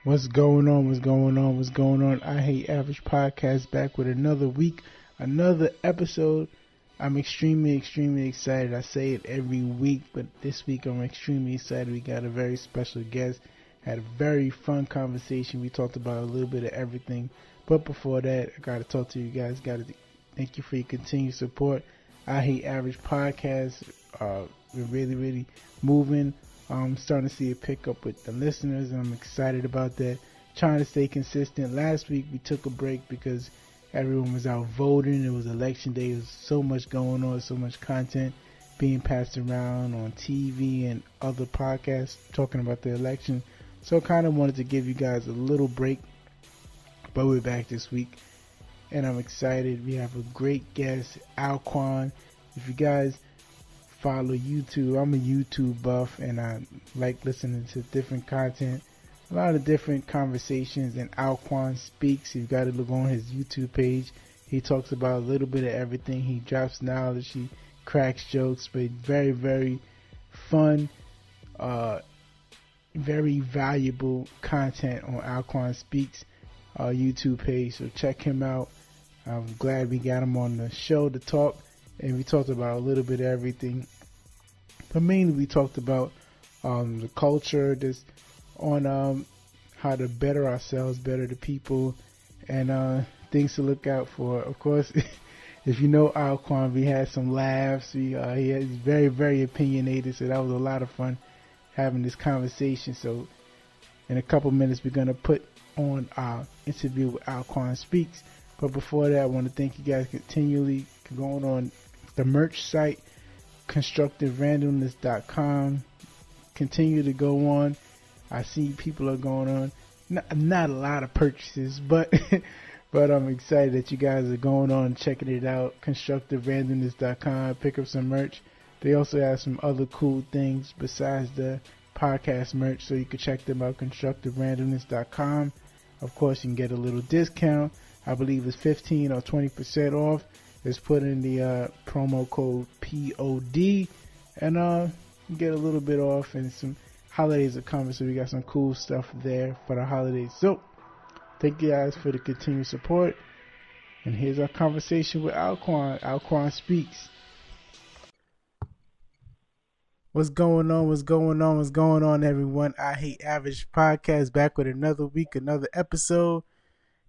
What's going on? What's going on? What's going on? I Hate Average Podcast back with another week, another episode. I'm extremely excited. I say it every week, but this week I'm extremely excited. We got a very special guest. Had a very fun conversation. We talked about a little bit of everything. But before that, I got to talk to you guys. Got to thank you for your continued support. I Hate Average Podcast. We're really moving. I'm starting to see a pickup with the listeners, and I'm excited about that. Trying to stay consistent. Last week we took a break because everyone was out voting. It was election day. There was so much going on, so much content being passed around on TV and other podcasts talking about the election. So I kind of wanted to give you guys a little break, but we're back this week, and I'm excited. We have a great guest, Alquan. If you guys follow YouTube, I'm a YouTube buff, and I like listening to different content, a lot of different conversations. And Alquan Speaks, you've got to look on his YouTube page. He talks about a little bit of everything. He drops knowledge, he cracks jokes, but very fun, very valuable content on Alquan Speaks YouTube page. So check him out. I'm glad we got him on the show to talk. And we talked about a little bit of everything, but mainly we talked about the culture, just on how to better ourselves, better the people, and things to look out for. Of course, if you know Alquan, we had some laughs. He's very opinionated, so that was a lot of fun having this conversation. So in a couple minutes, we're going to put on our interview with Alquan Speaks. But before that, I want to thank you guys continually going on the merch site, constructiverandomness.com. Continue to go on. I see people are going on. Not a lot of purchases, but but I'm excited that you guys are going on and checking it out. Constructiverandomness.com. Pick up some merch. They also have some other cool things besides the podcast merch, so you can check them out. Constructiverandomness.com. Of course, you can get a little discount. I believe it's 15 or 20% off. Just put in the promo code POD, and you get a little bit off. And some holidays are coming, so we got some cool stuff there for the holidays. So thank you guys for the continued support. And here's our conversation with Alquan. Alquan Speaks. What's going on? What's going on, everyone? I Hate Average Podcast back with another week, another episode.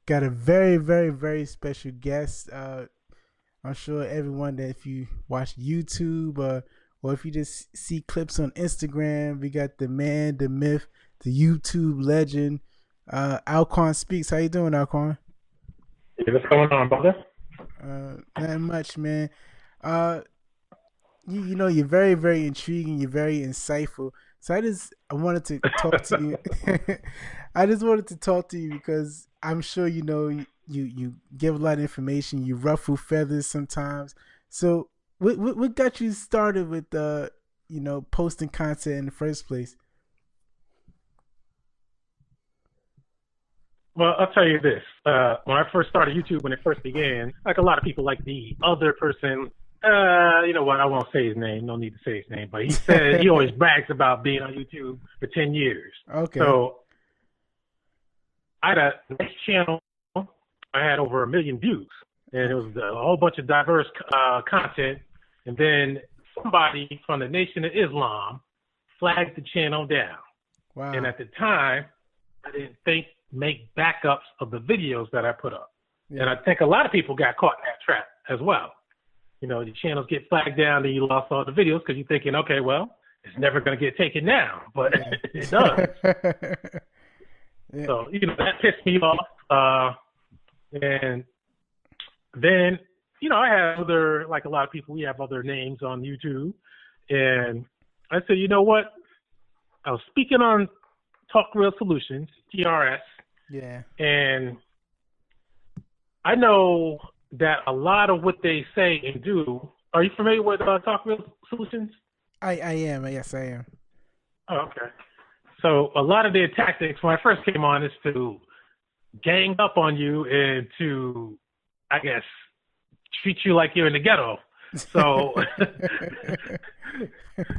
Got a very special guest. I'm sure everyone that if you watch YouTube or if you just see clips on Instagram, we got the man, the myth, the YouTube legend, Alquan Speaks. How you doing, Alquan? Hey, what's going on, brother? Not much, man. You know, you're very intriguing. You're very insightful. So I wanted to talk to you. I just wanted to talk to you because I'm sure you know you give a lot of information. You ruffle feathers sometimes. So what got you started with posting content in the first place? Well, I'll tell you this. When I first started YouTube, when it first began, like a lot of people, like the other person, you know what? I won't say his name. No need to say his name. But he said he always brags about being on YouTube for 10 years. Okay. So I had a next channel. I had over 1 million views, and it was a whole bunch of diverse content. And then somebody from the Nation of Islam flagged the channel down. Wow. And at the time, I didn't make backups of the videos that I put up. Yeah. And I think a lot of people got caught in that trap as well. You know, your channels get flagged down and you lost all the videos because you're thinking, okay, well, it's never going to get taken down, but it does. Yeah. So, you know, that pissed me off. And then, you know, I have other, like a lot of people, we have other names on YouTube. And I said, you know what? I was speaking on Talk Real Solutions, TRS. Yeah. And I know that a lot of what they say and do, are you familiar with Talk Real Solutions? I am. Yes, I am. Oh, okay. So a lot of their tactics when I first came on is to gang up on you and to, I guess, treat you like you're in the ghetto. So,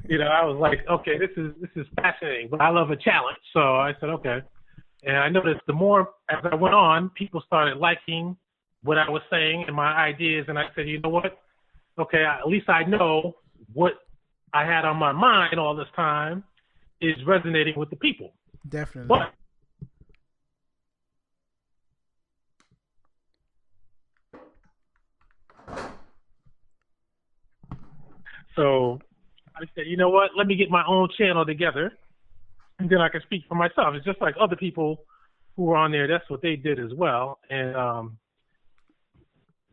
you know, I was like, okay, this is fascinating, but I love a challenge. So I said, okay. And I noticed the more as I went on, people started liking what I was saying and my ideas. And I said, you know what? Okay, at least I know what I had on my mind all this time is resonating with the people. Definitely. But so I said, you know what? Let me get my own channel together, and then I can speak for myself. It's just like other people who were on there. That's what they did as well. And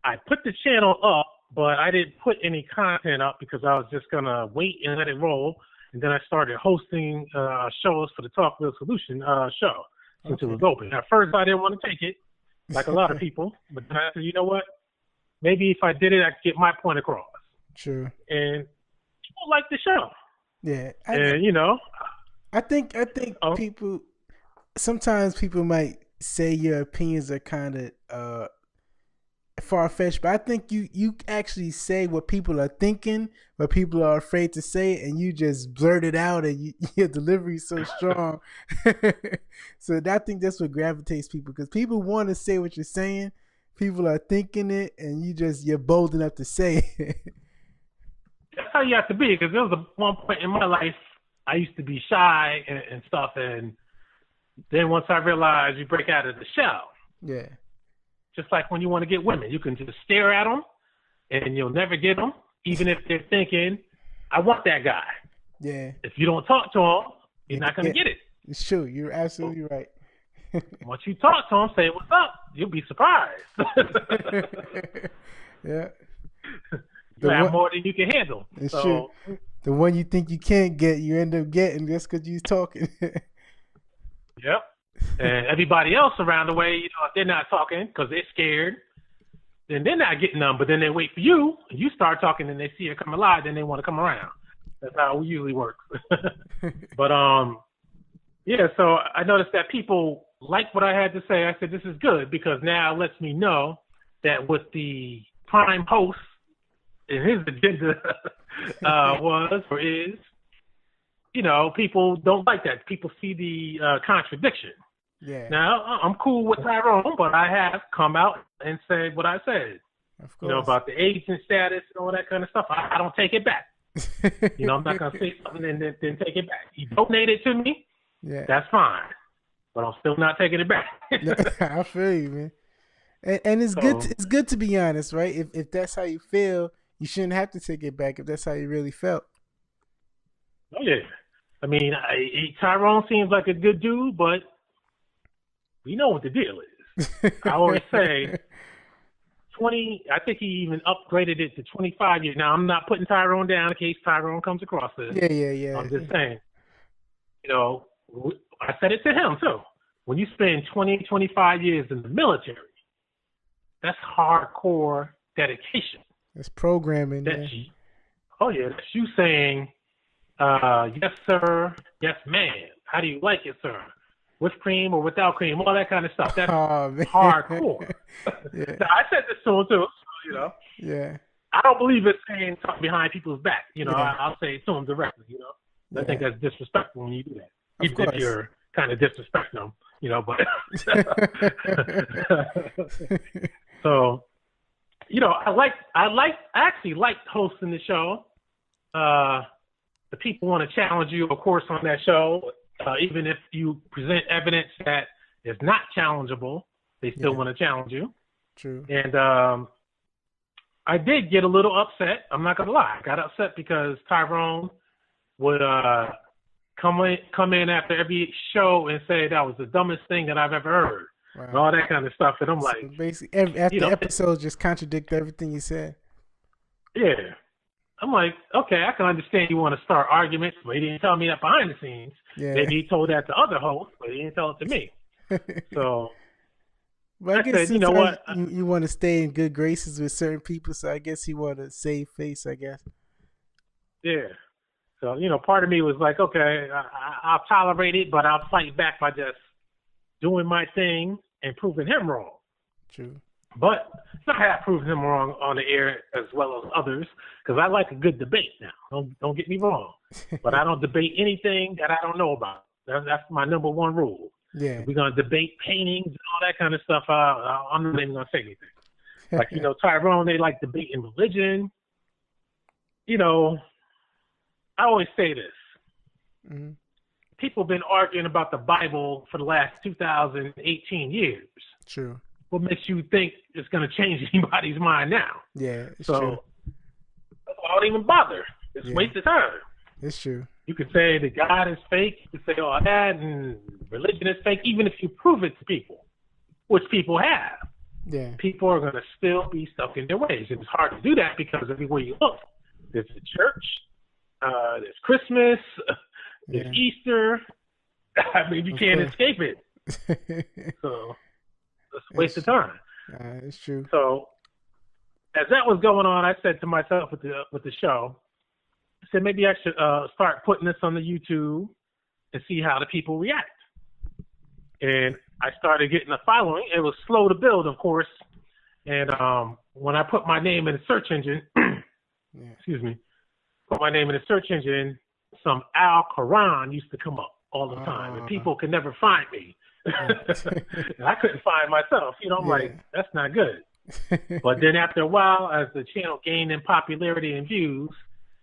I put the channel up, but I didn't put any content up because I was just gonna wait and let it roll. And then I started hosting shows for the Talk Real Solution show since it was open. At first, I didn't want to take it, like a lot of people. But then I said, you know what? Maybe if I did it, I could get my point across. True. And people like the show. Yeah. And you know, I think people sometimes people might say your opinions are kind of far fetched, but I think you actually say what people are thinking, but people are afraid to say it, and you just blurt it out, and your delivery is so strong. So I think that's what gravitates people, because people want to say what you're saying, people are thinking it, and you're bold enough to say it. That's how you have to be, because there was one point in my life I used to be shy and stuff, and then once I realized you break out of the shell. Yeah. Just like when you want to get women, you can just stare at them, and you'll never get them, even if they're thinking, "I want that guy." Yeah. If you don't talk to him, you're not going to get it. It's true. You're absolutely right. Once you talk to him, say what's up, you'll be surprised. Yeah. You have more than you can handle. It's true. The one you think you can't get, you end up getting just because you're talking. Yep. And everybody else around the way, you know, if they're not talking because they're scared, then they're not getting them. But then they wait for you, and you start talking, and they see it come alive, then they want to come around. That's how it usually works. But yeah. So I noticed that people like what I had to say. I said, this is good, because now it lets me know that what the prime host and his agenda was or is, you know, people don't like that. People see the contradiction. Yeah. Now, I'm cool with Tyrone, but I have come out and said what I said. Of course. You know, about the agent status and all that kind of stuff. I don't take it back. You know, I'm not going to say something and then take it back. He donated to me. Yeah. That's fine. But I'm still not taking it back. I feel you, man. And it's good. It's good to be honest, right? If that's how you feel, you shouldn't have to take it back if that's how you really felt. Oh, yeah. I mean, Tyrone seems like a good dude, but we know what the deal is. I always say 20, I think he even upgraded it to 25 years. Now, I'm not putting Tyrone down in case Tyrone comes across this. Yeah. I'm just saying, you know, I said it to him, too. When you spend 20, 25 years in the military, that's hardcore dedication. That's programming. That's you saying, yes, sir, yes, ma'am. How do you like it, sir? With cream or without cream, all that kind of stuff. That's hardcore. Yeah. Now, I said this to him, too, you know. Yeah. I don't believe in saying something behind people's back. You know, Yeah. I'll say it to them directly, you know. I think that's disrespectful when you do that. Of course. If you're kind of disrespecting them, you know, but so, you know, I actually liked hosting the show. The people want to challenge you, of course, on that show. Even if you present evidence that is not challengeable, they still want to challenge you. True. And I did get a little upset. I'm not going to lie. I got upset because Tyrone would come in after every show and say that was the dumbest thing that I've ever heard. Wow. And all that kind of stuff. And I'm like... So basically, after the episode just contradict everything you said. Yeah. I'm like, okay, I can understand you want to start arguments, but he didn't tell me that behind the scenes. Yeah. Maybe he told that to other hosts, but he didn't tell it to me. So, well, I guess said, you know what? You want to stay in good graces with certain people, so I guess he want to save face, I guess. Yeah. So, you know, part of me was like, okay, I'll tolerate it, but I'll fight back by just doing my thing and proving him wrong. True. But I have proven him wrong on the air as well as others, because I like a good debate now. Don't get me wrong. But I don't debate anything that I don't know about. That's my number one rule. Yeah. If we're going to debate paintings and all that kind of stuff, I'm not even going to say anything. Like, Tyrone, they like debating religion. I always say this. Mm-hmm. People have been arguing about the Bible for the last 2018 years. True. What makes you think it's going to change anybody's mind now? Yeah, it's so, true. I don't even bother. It's waste of time. It's true. You could say that God is fake. You could say all that, and religion is fake, even if you prove it to people, which people have. Yeah. People are going to still be stuck in their ways. And it's hard to do that because everywhere you look, there's a church, there's Christmas, there's Easter. I mean, you can't escape it. So it's a waste of time. It's true. So as that was going on, I said to myself with the show, I said maybe I should start putting this on the YouTube and see how the people react. And I started getting a following. It was slow to build, of course. And when I put my name in the search engine, put my name in the search engine, some Alquan used to come up all the time, and people could never find me. And I couldn't find myself. I'm like, that's not good. But then after a while, as the channel gained in popularity and views,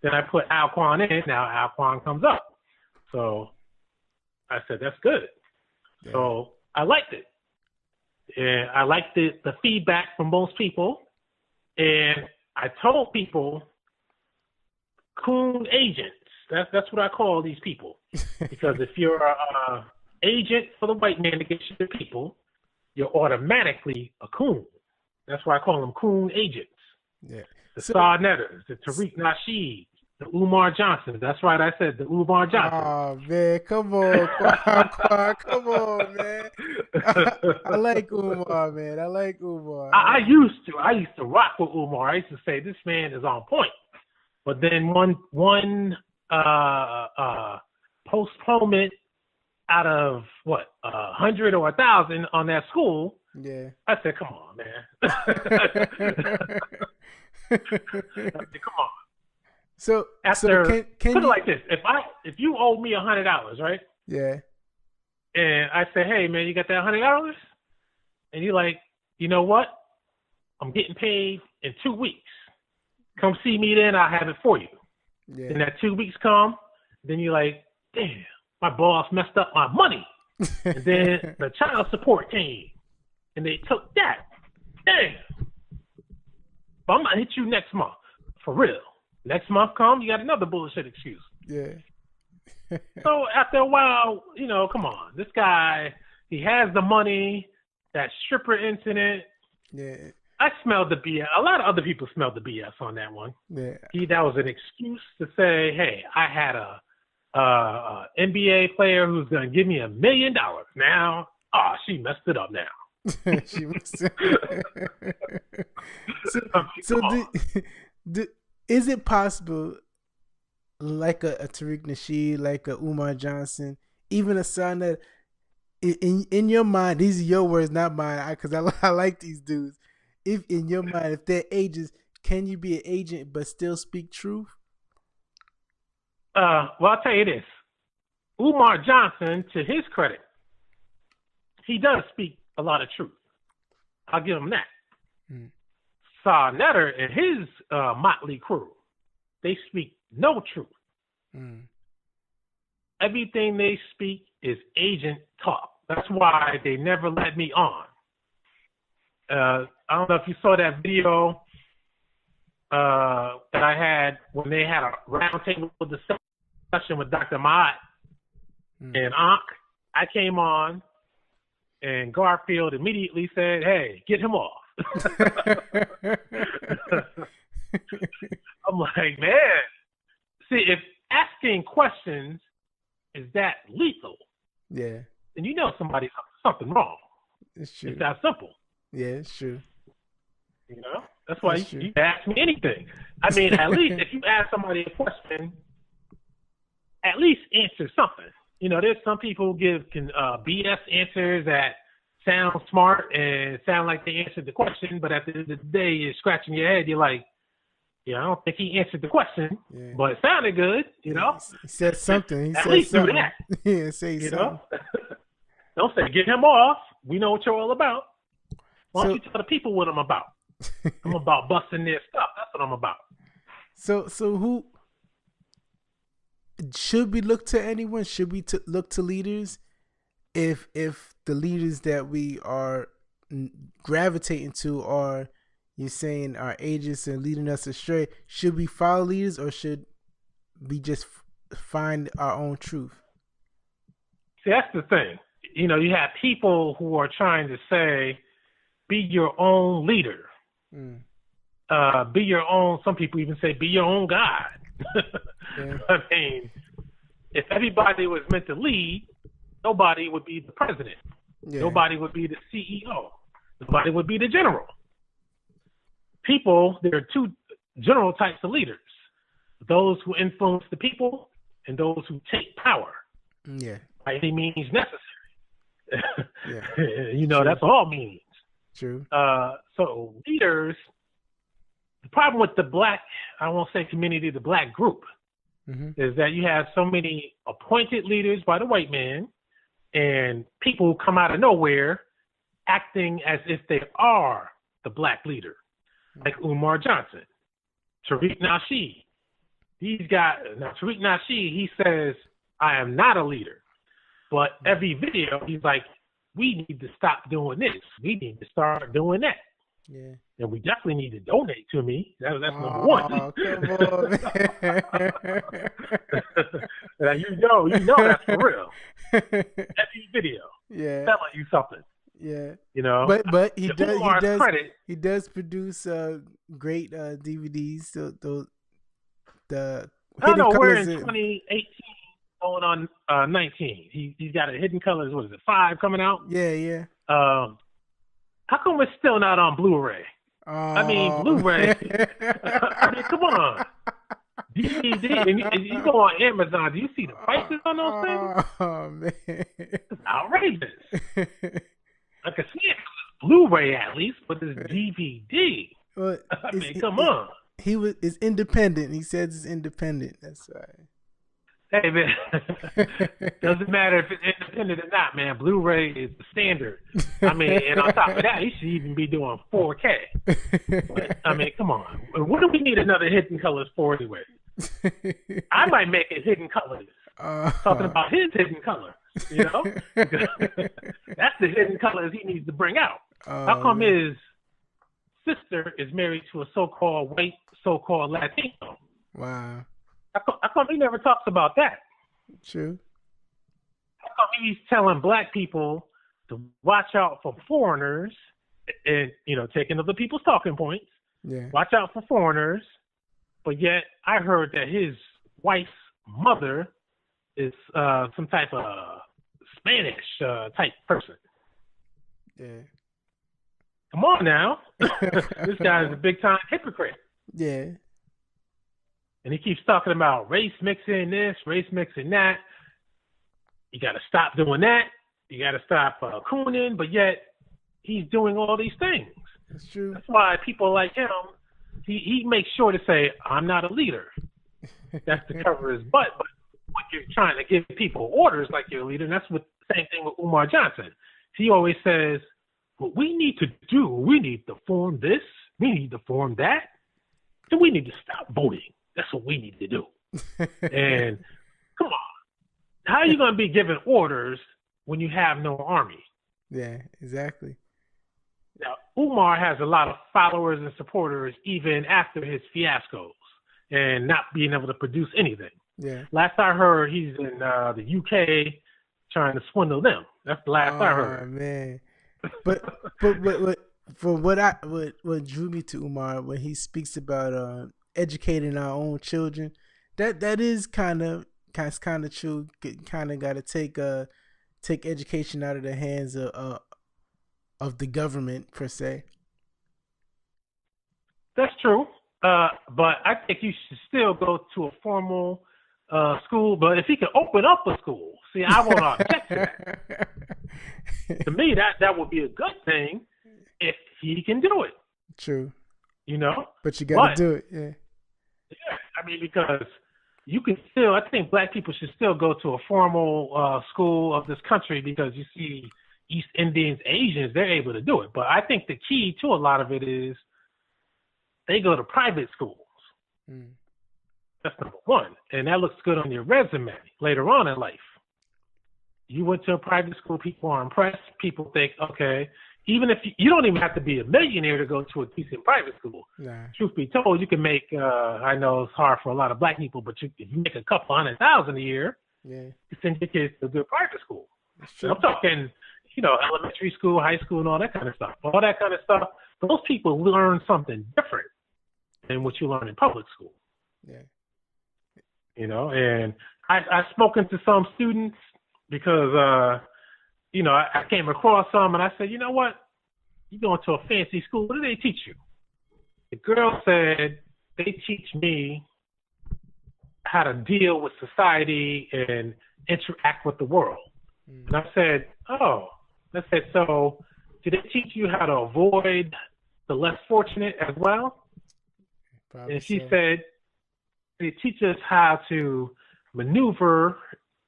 then I put Alquan in. Now Alquan comes up. So I said, that's good. Yeah. So I liked it. And I liked the feedback from most people. And I told people, coon agents. That's what I call these people. Because if you're an agent for the white man against the people, you're automatically a coon. That's why I call them coon agents. Yeah. The Saw Netters, the Tariq Nasheed, the Umar Johnsons. That's right, I said the Umar Johnsons. Oh, man, come on, come on, man. I like Umar, man. I like Umar. I used to rock with Umar. I used to say, this man is on point. But then one postponement out of, 100 or 1,000 on that school, I said, come on, man. I said, come on. So can put it like this: if you owe me $100, right? Yeah. And I say, hey man, you got that $100? And you're like, you know what? I'm getting paid in 2 weeks. Come see me then. I'll have it for you. Yeah. And that 2 weeks come, then you're like, damn, my boss messed up my money. And then the child support came, and they took that. Damn. But I'm gonna hit you next month for real. Next month come, you got another bullshit excuse. Yeah. So after a while, come on. This guy, he has the money, that stripper incident. Yeah. I smelled the BS. A lot of other people smelled the BS on that one. Yeah. That was an excuse to say, hey, I had a NBA player who's going to give me $1 million. Now, she messed it up now. She messed it up. So is it possible, like a Tariq Nasheed, like a Umar Johnson, even a son that, in your mind, these are your words, not mine, because I like these dudes. If in your mind, if they're agents, can you be an agent but still speak truth? Well, I'll tell you this. Umar Johnson, to his credit, he does speak a lot of truth. I'll give him that. Mm. Saw Netter and his motley crew, they speak no truth. Mm. Everything they speak is agent talk. That's why they never let me on. I don't know if you saw that video that I had when they had a roundtable discussion with Dr. Mott and Ankh. I came on, and Garfield immediately said, hey, get him off. I'm like, man, see, if asking questions is that lethal, then you know somebody's something wrong. It's true. It's that simple. Yeah, it's true. That's why you ask me anything. I mean, at least if you ask somebody a question, at least answer something. There's some people who give BS answers that sound smart and sound like they answered the question, but at the end of the day, you're scratching your head. You're like, I don't think he answered the question, but it sounded good, He said something. He at said least something. do that. Say something. Don't say get him off. We know what you're all about. Why don't you tell the people what I'm about? I'm about busting their stuff. That's what I'm about. So who should we look to? Anyone? Should we look to leaders? If the leaders that we are gravitating to are, you're saying, are agents and leading us astray, should we follow leaders or should we just find our own truth? See, that's the thing. You know, you have people who are trying to say, be your own leader. Be your own, some people even say, be your own God. Yeah. I mean, if everybody was meant to lead, nobody would be the president. Yeah. Nobody would be the CEO. Nobody would be the general. People, there are two general types of leaders. Those who influence the people and those who take power. Yeah. By any means necessary. Yeah. You know, that's all means. True. So leaders, the problem with the black, I won't say community, the black group, is that you have so many appointed leaders by the white man and people who come out of nowhere acting as if they are the black leader, like Umar Johnson, Tariq Nasheed. Tariq Nasheed, he says, I am not a leader. But every video, he's like, we need to stop doing this. We need to start doing that. Yeah. And we definitely need to donate to me. That's number one. Oh, come on, man. you know that's for real. Every video. Yeah. Telling you something. Yeah. You know. But he does produce great DVDs. The I don't know, we're in 2018 going on 19. He's got a Hidden Colors, what is it, 5 coming out? Yeah. How come it's still not on Blu-ray? I mean, Blu-ray. I mean, come on. DVD, and you go on Amazon. Do you see the prices on those things? Oh, man. It's outrageous. I can see it on Blu-ray at least, but it's DVD. Well, I mean, come on. It's independent. He says it's independent. That's right. Hey, man, doesn't matter if it's independent or not, man. Blu-ray is the standard. I mean, and on top of that, he should even be doing 4K. But, I mean, come on. What do we need another Hidden Colors for anyway? I might make it Hidden Colors. Talking about his hidden color, you know? That's the hidden colors he needs to bring out. How come his sister is married to a so-called white, so-called Latino? Wow. How come he never talks about that? True. How come he's telling black people to watch out for foreigners and, you know, taking other people's talking points? Yeah. Watch out for foreigners. But yet I heard that his wife's mother is some type of Spanish type person. Yeah. Come on now. This guy is a big time hypocrite. Yeah. And he keeps talking about race mixing this, race mixing that. You got to stop doing that. You got to stop cooning, but yet he's doing all these things. That's true. That's why people like him, he makes sure to say, I'm not a leader. That's to cover his butt. But when you're trying to give people orders like you're a leader, and that's what the same thing with Umar Johnson. He always says, what we need to do, we need to form this, we need to form that, and we need to stop voting. That's what we need to do. And come on, how are you going to be giving orders when you have no army? Yeah, exactly. Now, Umar has a lot of followers and supporters even after his fiascos and not being able to produce anything. Yeah. Last I heard, he's in the UK trying to swindle them. That's the last I heard. Oh, man. But for what drew me to Umar when he speaks about educating our own children, that is kind of true. Kind of got to take education out of the hands of the government per se. That's true, but I think you should still go to a formal school. But if he can open up a school, see, I won't object to that. To me, that would be a good thing if he can do it. True. You know? But you got to do it, yeah. Yeah, I mean, because you can still, I think black people should still go to a formal school of this country because you see East Indians, Asians, they're able to do it. But I think the key to a lot of it is they go to private schools. Mm. That's number one. And that looks good on your resume later on in life. You went to a private school, people are impressed. People think, okay, even if you don't even have to be a millionaire to go to a decent private school. Nah. Truth be told, you can make, I know it's hard for a lot of black people, but if you make a couple $100,000 a year, Yeah. you send your kids to a good private school. That's And true. I'm talking, elementary school, high school, and all that kind of stuff. All that kind of stuff, those people learn something different than what you learn in public school. Yeah. And I've spoken to some students because, I came across some and I said, you know what? You going to a fancy school, what do they teach you? The girl said, they teach me how to deal with society and interact with the world. Mm. And I said, so do they teach you how to avoid the less fortunate as well? Probably And she so. said, they teach us how to maneuver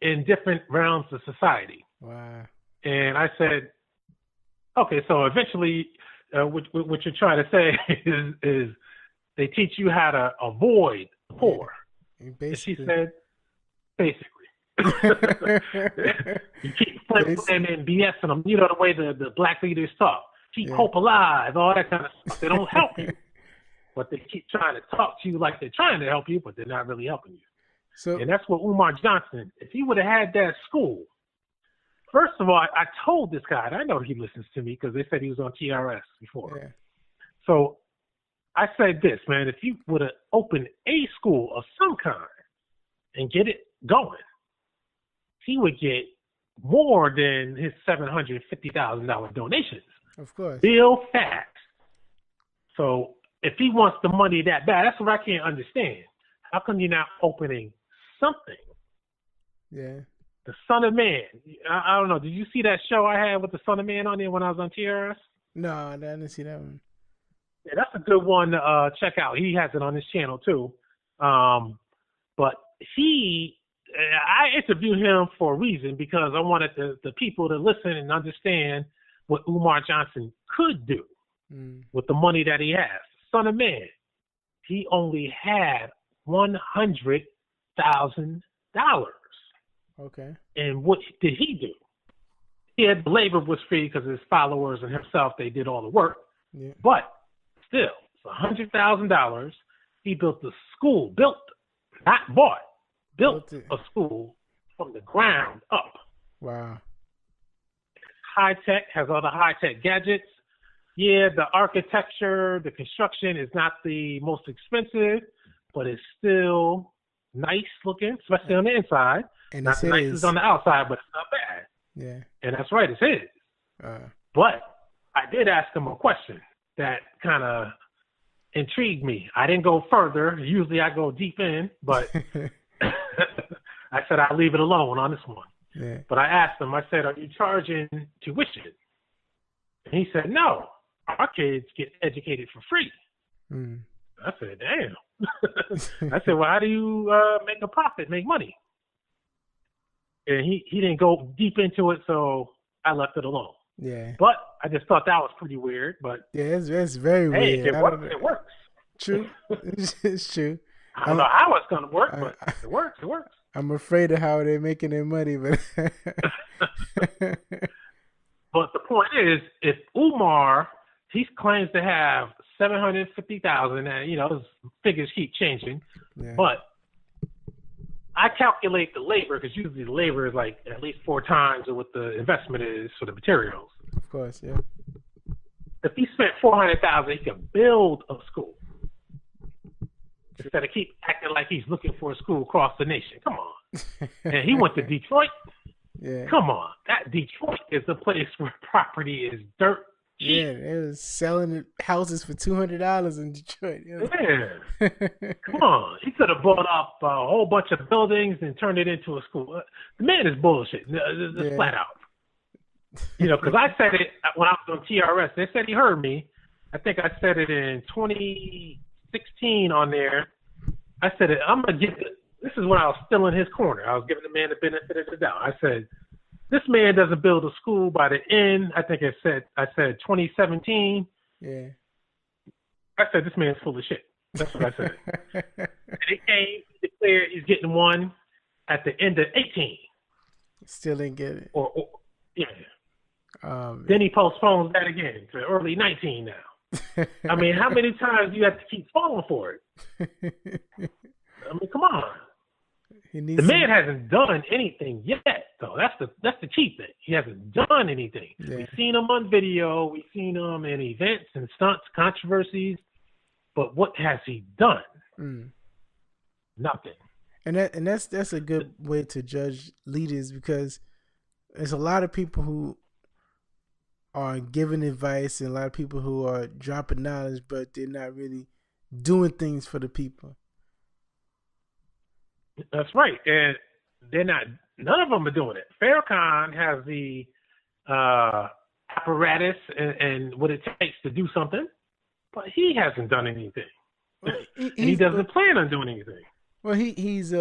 in different realms of society. Wow. And I said, okay, so eventually what you're trying to say is they teach you how to avoid the poor. Yeah. And she Basically. said, basically. You keep flipping and BSing them, the way the black leaders talk. Keep hope alive, all that kind of stuff. They don't help you. But they keep trying to talk to you like they're trying to help you, but they're not really helping you. So, And that's what Umar Johnson, if he would have had that school, first of all, I told this guy, and I know he listens to me because they said he was on TRS before. yeah. So I said this, man, if you would have opened a school of some kind and get it going, he would get more than his $750,000 donations. Of course. Real fast. So if he wants the money that bad, that's what I can't understand. How come you're not opening something? Yeah. The Son of Man. I don't know. Did you see that show I had with the Son of Man on there when I was on TRS? No, I didn't see that one. Yeah, that's a good one to check out. He has it on his channel too. But I interviewed him for a reason because I wanted the people to listen and understand what Umar Johnson could do with the money that he has. Son of Man, he only had $100,000. Okay. And what did he do? He had the labor was free because his followers and himself, they did all the work. Yeah. But still, it's $100,000. He built a school, not bought, built a school from the ground up. Wow. High tech, has all the high tech gadgets. Yeah, the architecture, the construction is not the most expensive, but it's still nice looking, especially on the inside. And not the nicest on the outside, but it's not bad. Yeah. And that's right, it's his. But I did ask him a question that kind of intrigued me. I didn't go further. Usually I go deep in, but I said I'll leave it alone on this one. Yeah. But I asked him, I said, are you charging tuition? And he said, no, our kids get educated for free. Mm. I said, damn. I said, well, how do you make a profit, make money? And he didn't go deep into it, so I left it alone. Yeah. But I just thought that was pretty weird. But yeah, it's very hey, weird. It works. It works. True. It's true. I don't know how it's gonna work, but it works. It works. I'm afraid of how they're making their money, but but the point is, if Umar, he claims to have 750,000, and his figures keep changing, but I calculate the labor because usually the labor is like at least 4 times of what the investment is for the materials. Of course, yeah. If he spent 400,000, he could build a school instead of keep acting like he's looking for a school across the nation. Come on. And he went to Detroit. Yeah. Come on. That Detroit is a place where property is dirt cheap. Yeah, they was selling houses for $200 in Detroit. Yeah. Come on. He could have bought up a whole bunch of buildings and turned it into a school. The man is bullshit. Just flat out. Because I said it when I was on TRS. They said he heard me. I think I said it in 2016 on there. I said it. I'm gonna get this is when I was still in his corner. I was giving the man the benefit of the doubt. I said, this man doesn't build a school by the end. I said 2017. Yeah. I said, this man's full of shit. That's what I said. And he came, he declared he's getting one at the end of 18. Still didn't get it. Or yeah. Then he postpones that again to early 19 now. I mean, how many times do you have to keep falling for it? I mean, come on. The man hasn't done anything yet, though. That's the key thing. He hasn't done anything. Yeah. We've seen him on video. We've seen him in events and stunts, controversies. But what has he done? Nothing. And that's a good way to judge leaders, because there's a lot of people who are giving advice and a lot of people who are dropping knowledge, but they're not really doing things for the people. That's right. And they're not, none of them are doing it. Farrakhan has the apparatus and what it takes to do something, but he hasn't done anything. And he doesn't plan on doing anything. Well, he's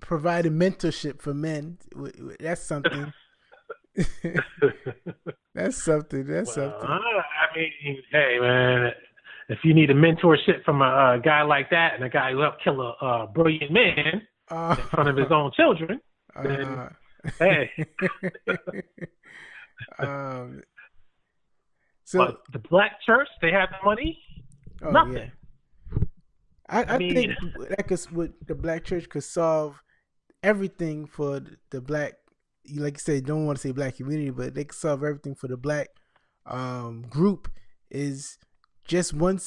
providing mentorship for men. That's something. That's something. I mean, hey, man, if you need a mentorship from a guy like that and a guy who helped kill a brilliant man in front of his own children, then hey. But the black church, they have the money. Nothing. Yeah. I think what the black church could solve everything for the black, like you said, don't want to say black community, but they could solve everything for the black group is just one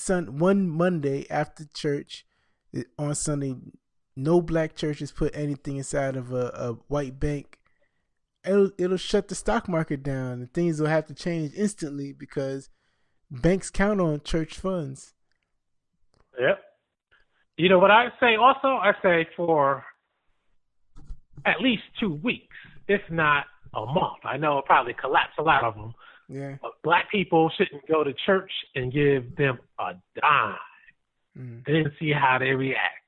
Monday after church on Sunday. No black churches put anything inside of a white bank. It'll shut the stock market down, and things will have to change instantly because banks count on church funds. Yep. You know what I say also? I say for at least 2 weeks, if not a month. I know it probably collapsed a lot of them. Yeah. But black people shouldn't go to church and give them a dime. Then see how they react.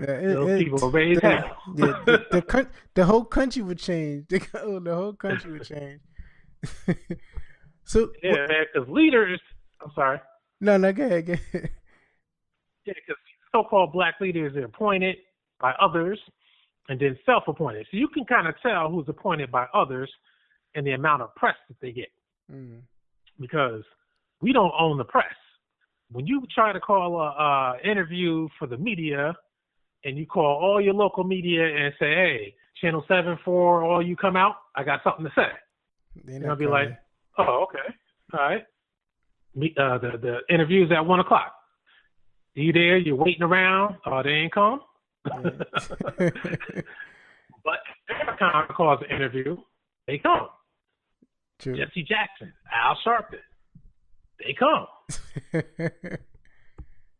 Those people raise hell. The whole country would change. The whole country would change. So yeah, man, because leaders. I'm sorry. No, go ahead. Yeah, because so-called black leaders are appointed by others and then self-appointed. So you can kind of tell who's appointed by others and the amount of press that they get. Because we don't own the press. When you try to call a interview for the media and you call all your local media and say, hey, Channel 7 4, all you come out, I got something to say. And I'll be like, oh, okay. All right. The interview's at 1:00. Are you there? You're waiting around? Oh, they ain't come? Yeah. But every time I call an interview, they come. True. Jesse Jackson, Al Sharpton, they come.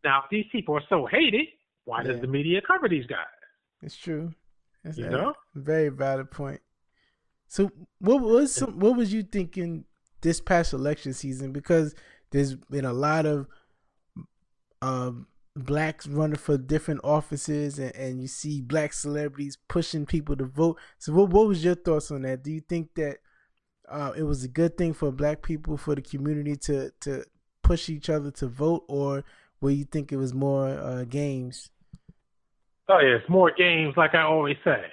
Now, if these people are so hated, why does the media cover these guys? It's true. That's a very valid point. So what was you thinking this past election season? Because there's been a lot of blacks running for different offices, and you see black celebrities pushing people to vote. So what was your thoughts on that? Do you think that it was a good thing for black people, for the community to push each other to vote, or will you think it was more games? Oh, yeah, it's more games, like I always say.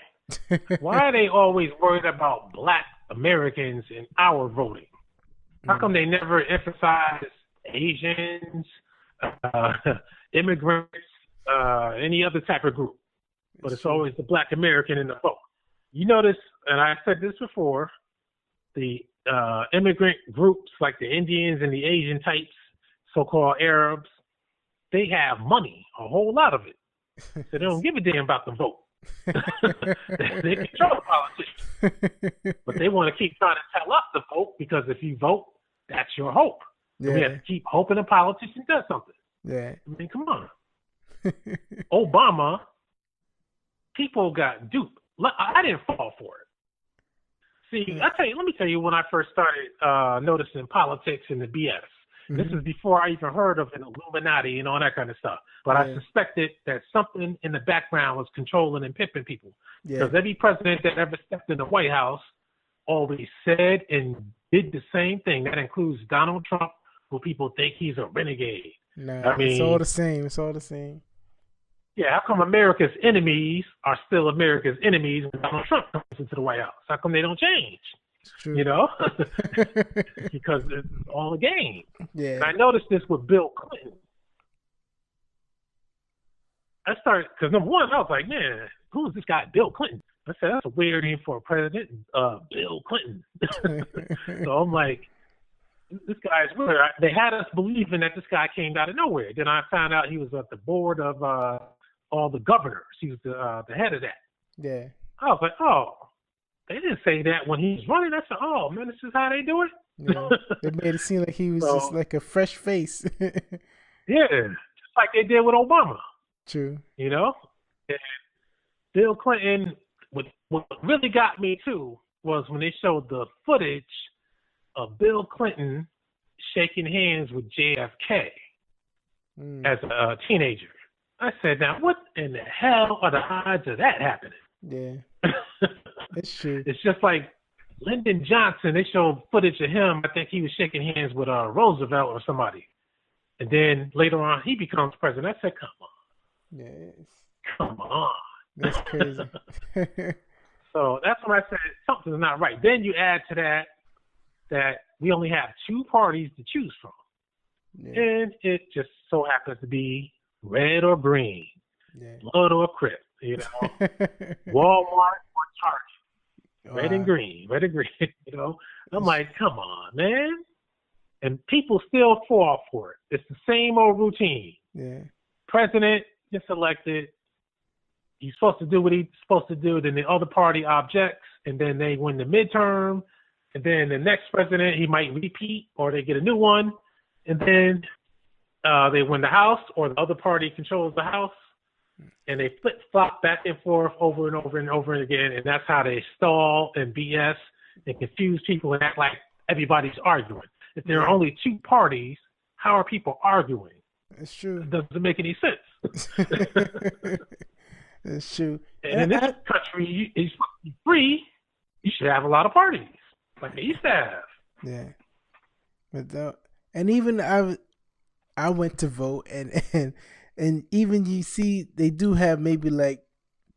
Why are they always worried about black Americans in our voting? How come they never emphasize Asians, immigrants, any other type of group? But it's always the black American in the vote. You notice, and I said this before, the immigrant groups like the Indians and the Asian types, so-called Arabs, they have money, a whole lot of it. So they don't give a damn about the vote. They control politics. But they want to keep trying to tell us to vote, because if you vote, that's your hope. Yeah. We have to keep hoping a politician does something. Yeah. I mean, come on. Obama, people got duped. I didn't fall for it. See, let me tell you when I first started noticing politics and the BS. And this is before I even heard of an Illuminati and all that kind of stuff. But I suspected that something in the background was controlling and pimping people. Because every president that ever stepped in the White House always said and did the same thing. That includes Donald Trump, who people think he's a renegade. Nah, I mean, it's all the same. It's all the same. Yeah, how come America's enemies are still America's enemies when Donald Trump comes into the White House? How come they don't change? It's true. You know? Because it's all a game. Yeah. And I noticed this with Bill Clinton. Because number one, I was like, man, who is this guy, Bill Clinton? I said, that's a weird name for a president, Bill Clinton. So I'm like, this guy is weird. They had us believing that this guy came out of nowhere. Then I found out he was at the board of all the governors. He was the head of that. Yeah. I was like, oh, they didn't say that when he was running. I said, oh, man, this is how they do it? Yeah. They made it seem like he was just like a fresh face. Yeah, just like they did with Obama. True. You know? And Bill Clinton, what really got me, too, was when they showed the footage of Bill Clinton shaking hands with JFK as a teenager. I said, now, what in the hell are the odds of that happening? Yeah. It's true. It's just like Lyndon Johnson. They showed footage of him. I think he was shaking hands with Roosevelt or somebody. And then later on, he becomes president. I said, come on. Yes. Come on. That's crazy. So that's when I said something's not right. Then you add to that we only have two parties to choose from. Yeah. And it just so happens to be red or green, blood or crip, you know, Walmart or Target, red and green, you know. I'm like, come on, man. And people still fall for it. It's the same old routine. Yeah. President gets elected. He's supposed to do what he's supposed to do. Then the other party objects, and then they win the midterm. And then the next president, he might repeat, or they get a new one. And then they win the House, or the other party controls the House. And they flip-flop back and forth over and over and over again. And that's how they stall and BS and confuse people and act like everybody's arguing. If there are only two parties, how are people arguing? It's true. It doesn't make any sense. It's true. And in this country, it's free. You should have a lot of parties, like they used to have. Yeah. But and even I went to vote, and even you see they do have maybe like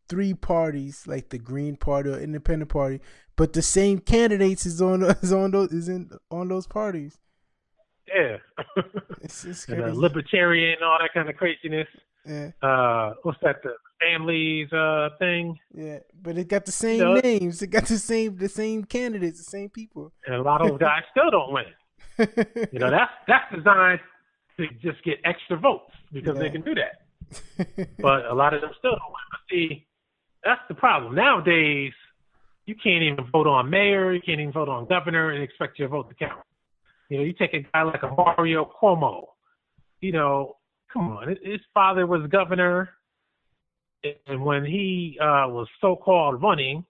three parties, like the Green Party or Independent Party, but the same candidates is on those parties. Yeah. It's crazy. And libertarian and all that kind of craziness. Yeah. What's that? The families thing. Yeah, but it got the same names. It got the same candidates, the same people. And a lot of those guys still don't win. You know, that's designed to just get extra votes because they can do that. But a lot of them still don't win. But see, that's the problem. Nowadays, you can't even vote on mayor, you can't even vote on governor and expect your vote to count. You know, you take a guy like a Mario Cuomo. You know, come on, his father was governor, and when he was so-called running,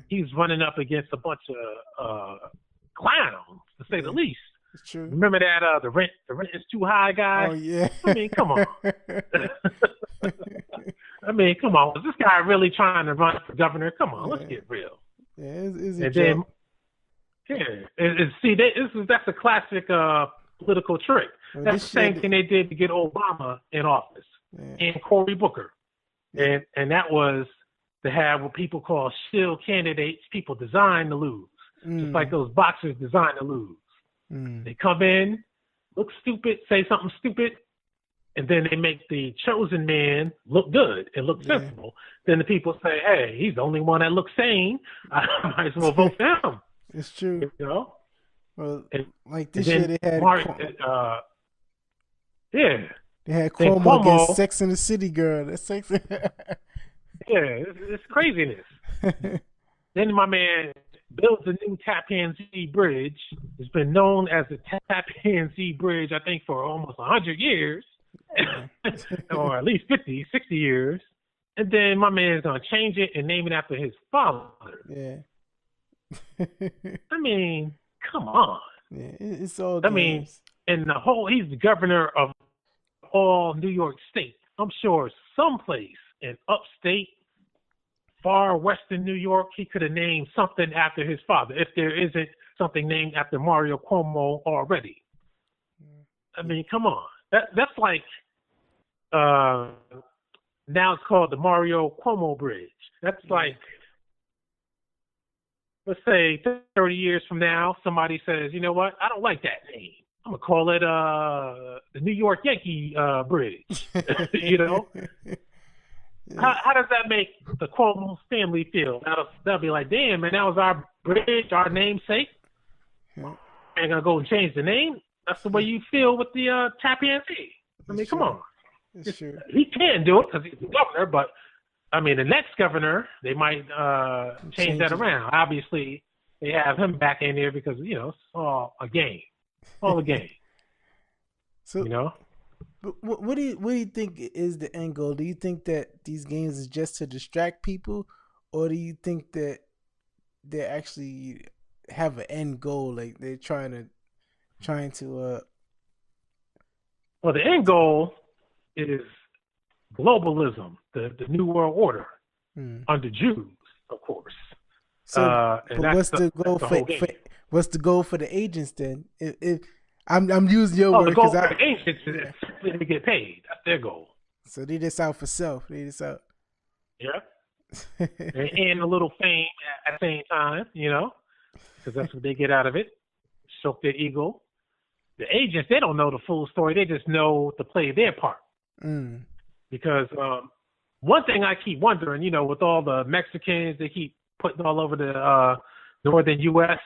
he was running up against a bunch of clowns, to say the least. It's true. Remember that the rent is too high guy? Oh yeah. I mean, come on. I mean, come on. Is this guy really trying to run for governor? Come on, let's get real. Yeah, it's a and joke. Then, see, that's a classic political trick. Well, that's the same thing they did to get Obama in office and Cory Booker. And that was to have what people call shield candidates, people designed to lose. Just like those boxers designed to lose. They come in, look stupid, say something stupid, and then they make the chosen man look good and look sensible. Then the people say, hey, he's the only one that looks sane. I might as well vote for him. It's true. You know? Well, like this year they had they had Cuomo against Sex and the City girl. That's Sex. It's craziness. Then my man builds a new Tappan Zee Bridge. It's been known as the Tappan Zee Bridge, I think, for almost 100 years, or at least 50, 60 years. And then my man's going to change it and name it after his father. Yeah. I mean, come on. Yeah, it's all games. I mean, and he's the governor of all New York State. I'm sure someplace in upstate, far western New York, he could have named something after his father, if there isn't something named after Mario Cuomo already. I mean, come on. That's like now it's called the Mario Cuomo Bridge. That's like, let's say 30 years from now, somebody says, you know what, I don't like that name. I'm going to call it the New York Yankee Bridge. You know? How does that make the Cuomo family feel? That'll be like, damn, man, that was our bridge, our namesake. Ain't going to go and change the name? That's the way you feel with the Tappan Zee. I mean, come on. He can do it because he's the governor, but I mean, the next governor, they might change that around. Obviously, they have him back in there because, you know, it's all a game. All a game. So, you know? But what do you think is the end goal? Do you think that these games is just to distract people, or do you think that they actually have an end goal? Like they're trying to Well, the end goal is globalism, the new world order under Jews, of course. So, but what's the goal what's the goal for the agents then? If I'm using your word, the goal for the agents is simply to get paid. That's their goal. So they just out for self. They just out. Yeah. and a little fame at the same time, you know, because that's what they get out of it. Stroke their ego. The agents, they don't know the full story. They just know to play their part. Because one thing I keep wondering, you know, with all the Mexicans they keep putting all over the northern U.S.,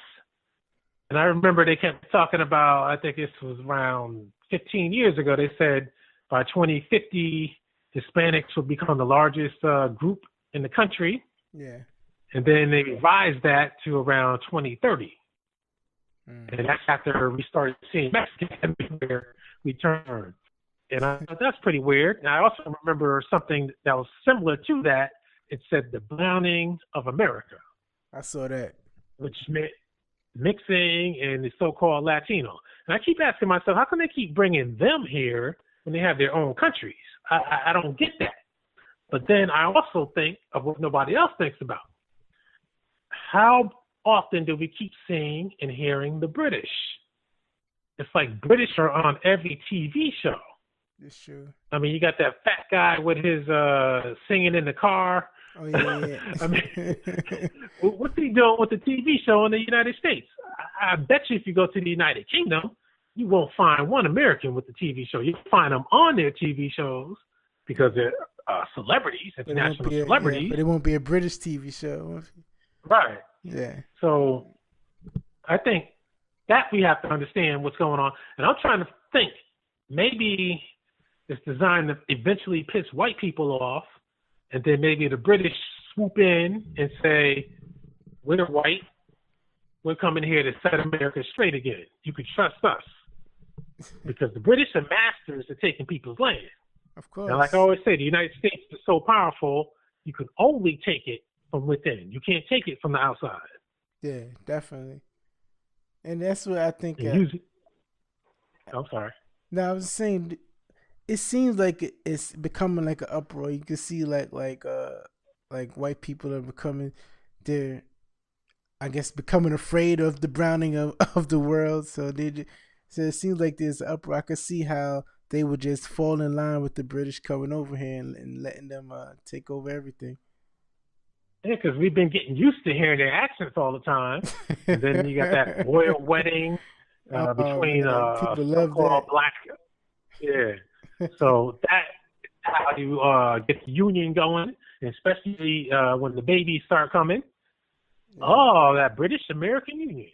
and I remember they kept talking about, I think this was around 15 years ago, they said by 2050, Hispanics will become the largest group in the country. Yeah. And then they revised that to around 2030. And that's after we started seeing Mexicans everywhere we turned. And I thought that's pretty weird. And I also remember something that was similar to that. It said the browning of America. I saw that. Which meant mixing and the so-called Latino. And I keep asking myself, how can they keep bringing them here when they have their own countries? I don't get that. But then I also think of what nobody else thinks about. How often do we keep seeing and hearing the British? It's like British are on every TV show. It's true. I mean, you got that fat guy with his singing in the car. Oh, yeah. I mean, what's he doing with the TV show in the United States? I bet you if you go to the United Kingdom, you won't find one American with the TV show. You'll find them on their TV shows because they're celebrities, international celebrities. Yeah, but it won't be a British TV show. Right. Yeah. So I think that we have to understand what's going on. And I'm trying to think, maybe it's designed to eventually piss white people off, and then maybe the British swoop in and say, we're white, we're coming here to set America straight again. You can trust us. Because the British are masters at taking people's land. Of course. And like I always say, the United States is so powerful, you can only take it from within. You can't take it from the outside. Yeah, definitely. And that's what I think. I'm sorry. No, I was saying, it seems like it's becoming like an uproar. You can see like white people are becoming, they're, I guess, becoming afraid of the browning of the world. So so it seems like there's an uproar. I could see how they would just fall in line with the British coming over here and letting them take over everything. Yeah, because we've been getting used to hearing their accents all the time. And then you got that royal wedding between so-called black. Yeah. So that's how you get the union going, especially when the babies start coming. Yeah. Oh, that British-American Union.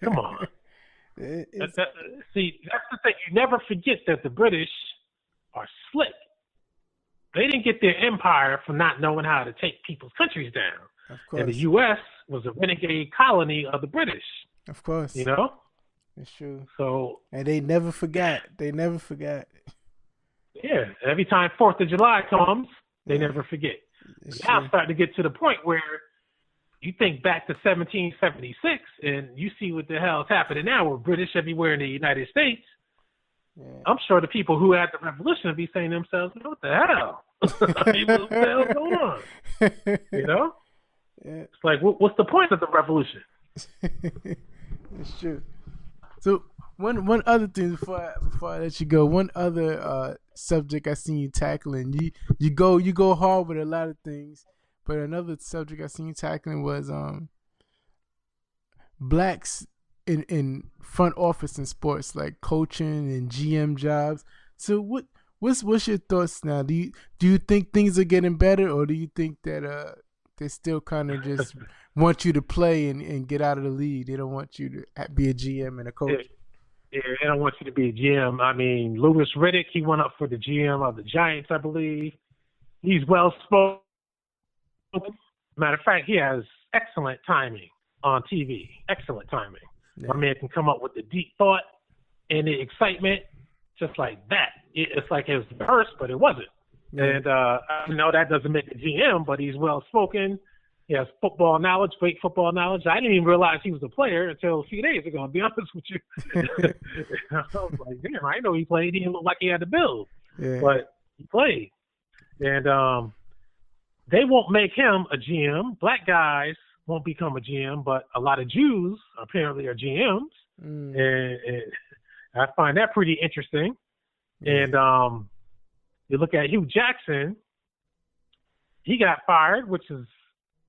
Come on. That's the thing. You never forget that the British are slick. They didn't get their empire from not knowing how to take people's countries down. Of course. And the U.S. was a renegade colony of the British. Of course. You know? It's true. So, and they never forgot. Yeah. Every time 4th of July comes, they never forget. Now it's starting to get to the point where you think back to 1776 and you see what the hell's happening now with British everywhere in the United States. Yeah. I'm sure the people who had the revolution would be saying to themselves, what the hell? What the hell's going on? You know? Yeah. It's like, what's the point of the revolution? It's true. So one other thing before I let you go, one other subject I seen you tackling. You go hard with a lot of things, but another subject I seen you tackling was blacks in front office in sports, like coaching and GM jobs. So what's your thoughts now? Do you think things are getting better, or do you think that they still kind of just want you to play and get out of the league? They don't want you to be a GM and a coach. Yeah, they don't want you to be a GM. I mean, Louis Riddick, he went up for the GM of the Giants, I believe. He's well spoken. Matter of fact, he has excellent timing on TV. Excellent timing. Yeah. My man can come up with the deep thought and the excitement just like that. It's like it was rehearsed, but it wasn't. Yeah. And I know that doesn't make a GM, but he's well spoken. He has football knowledge, great football knowledge. I didn't even realize he was a player until a few days ago, to be honest with you. I was like, damn, I know he played. He didn't look like he had to build, but he played. And they won't make him a GM. Black guys won't become a GM, but a lot of Jews apparently are GMs. And I find that pretty interesting. And you look at Hugh Jackson, he got fired, which is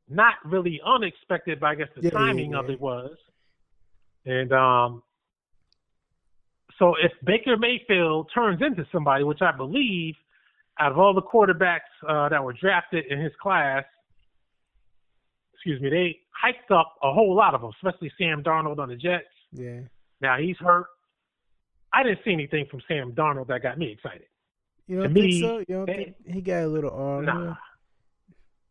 not really unexpected, but I guess the timing of it was. And so if Baker Mayfield turns into somebody, which I believe out of all the quarterbacks that were drafted in his class, they hyped up a whole lot of them, especially Sam Darnold on the Jets. Yeah. Now he's hurt. I didn't see anything from Sam Darnold that got me excited. You don't think so? You don't think he got a little arm? Nah.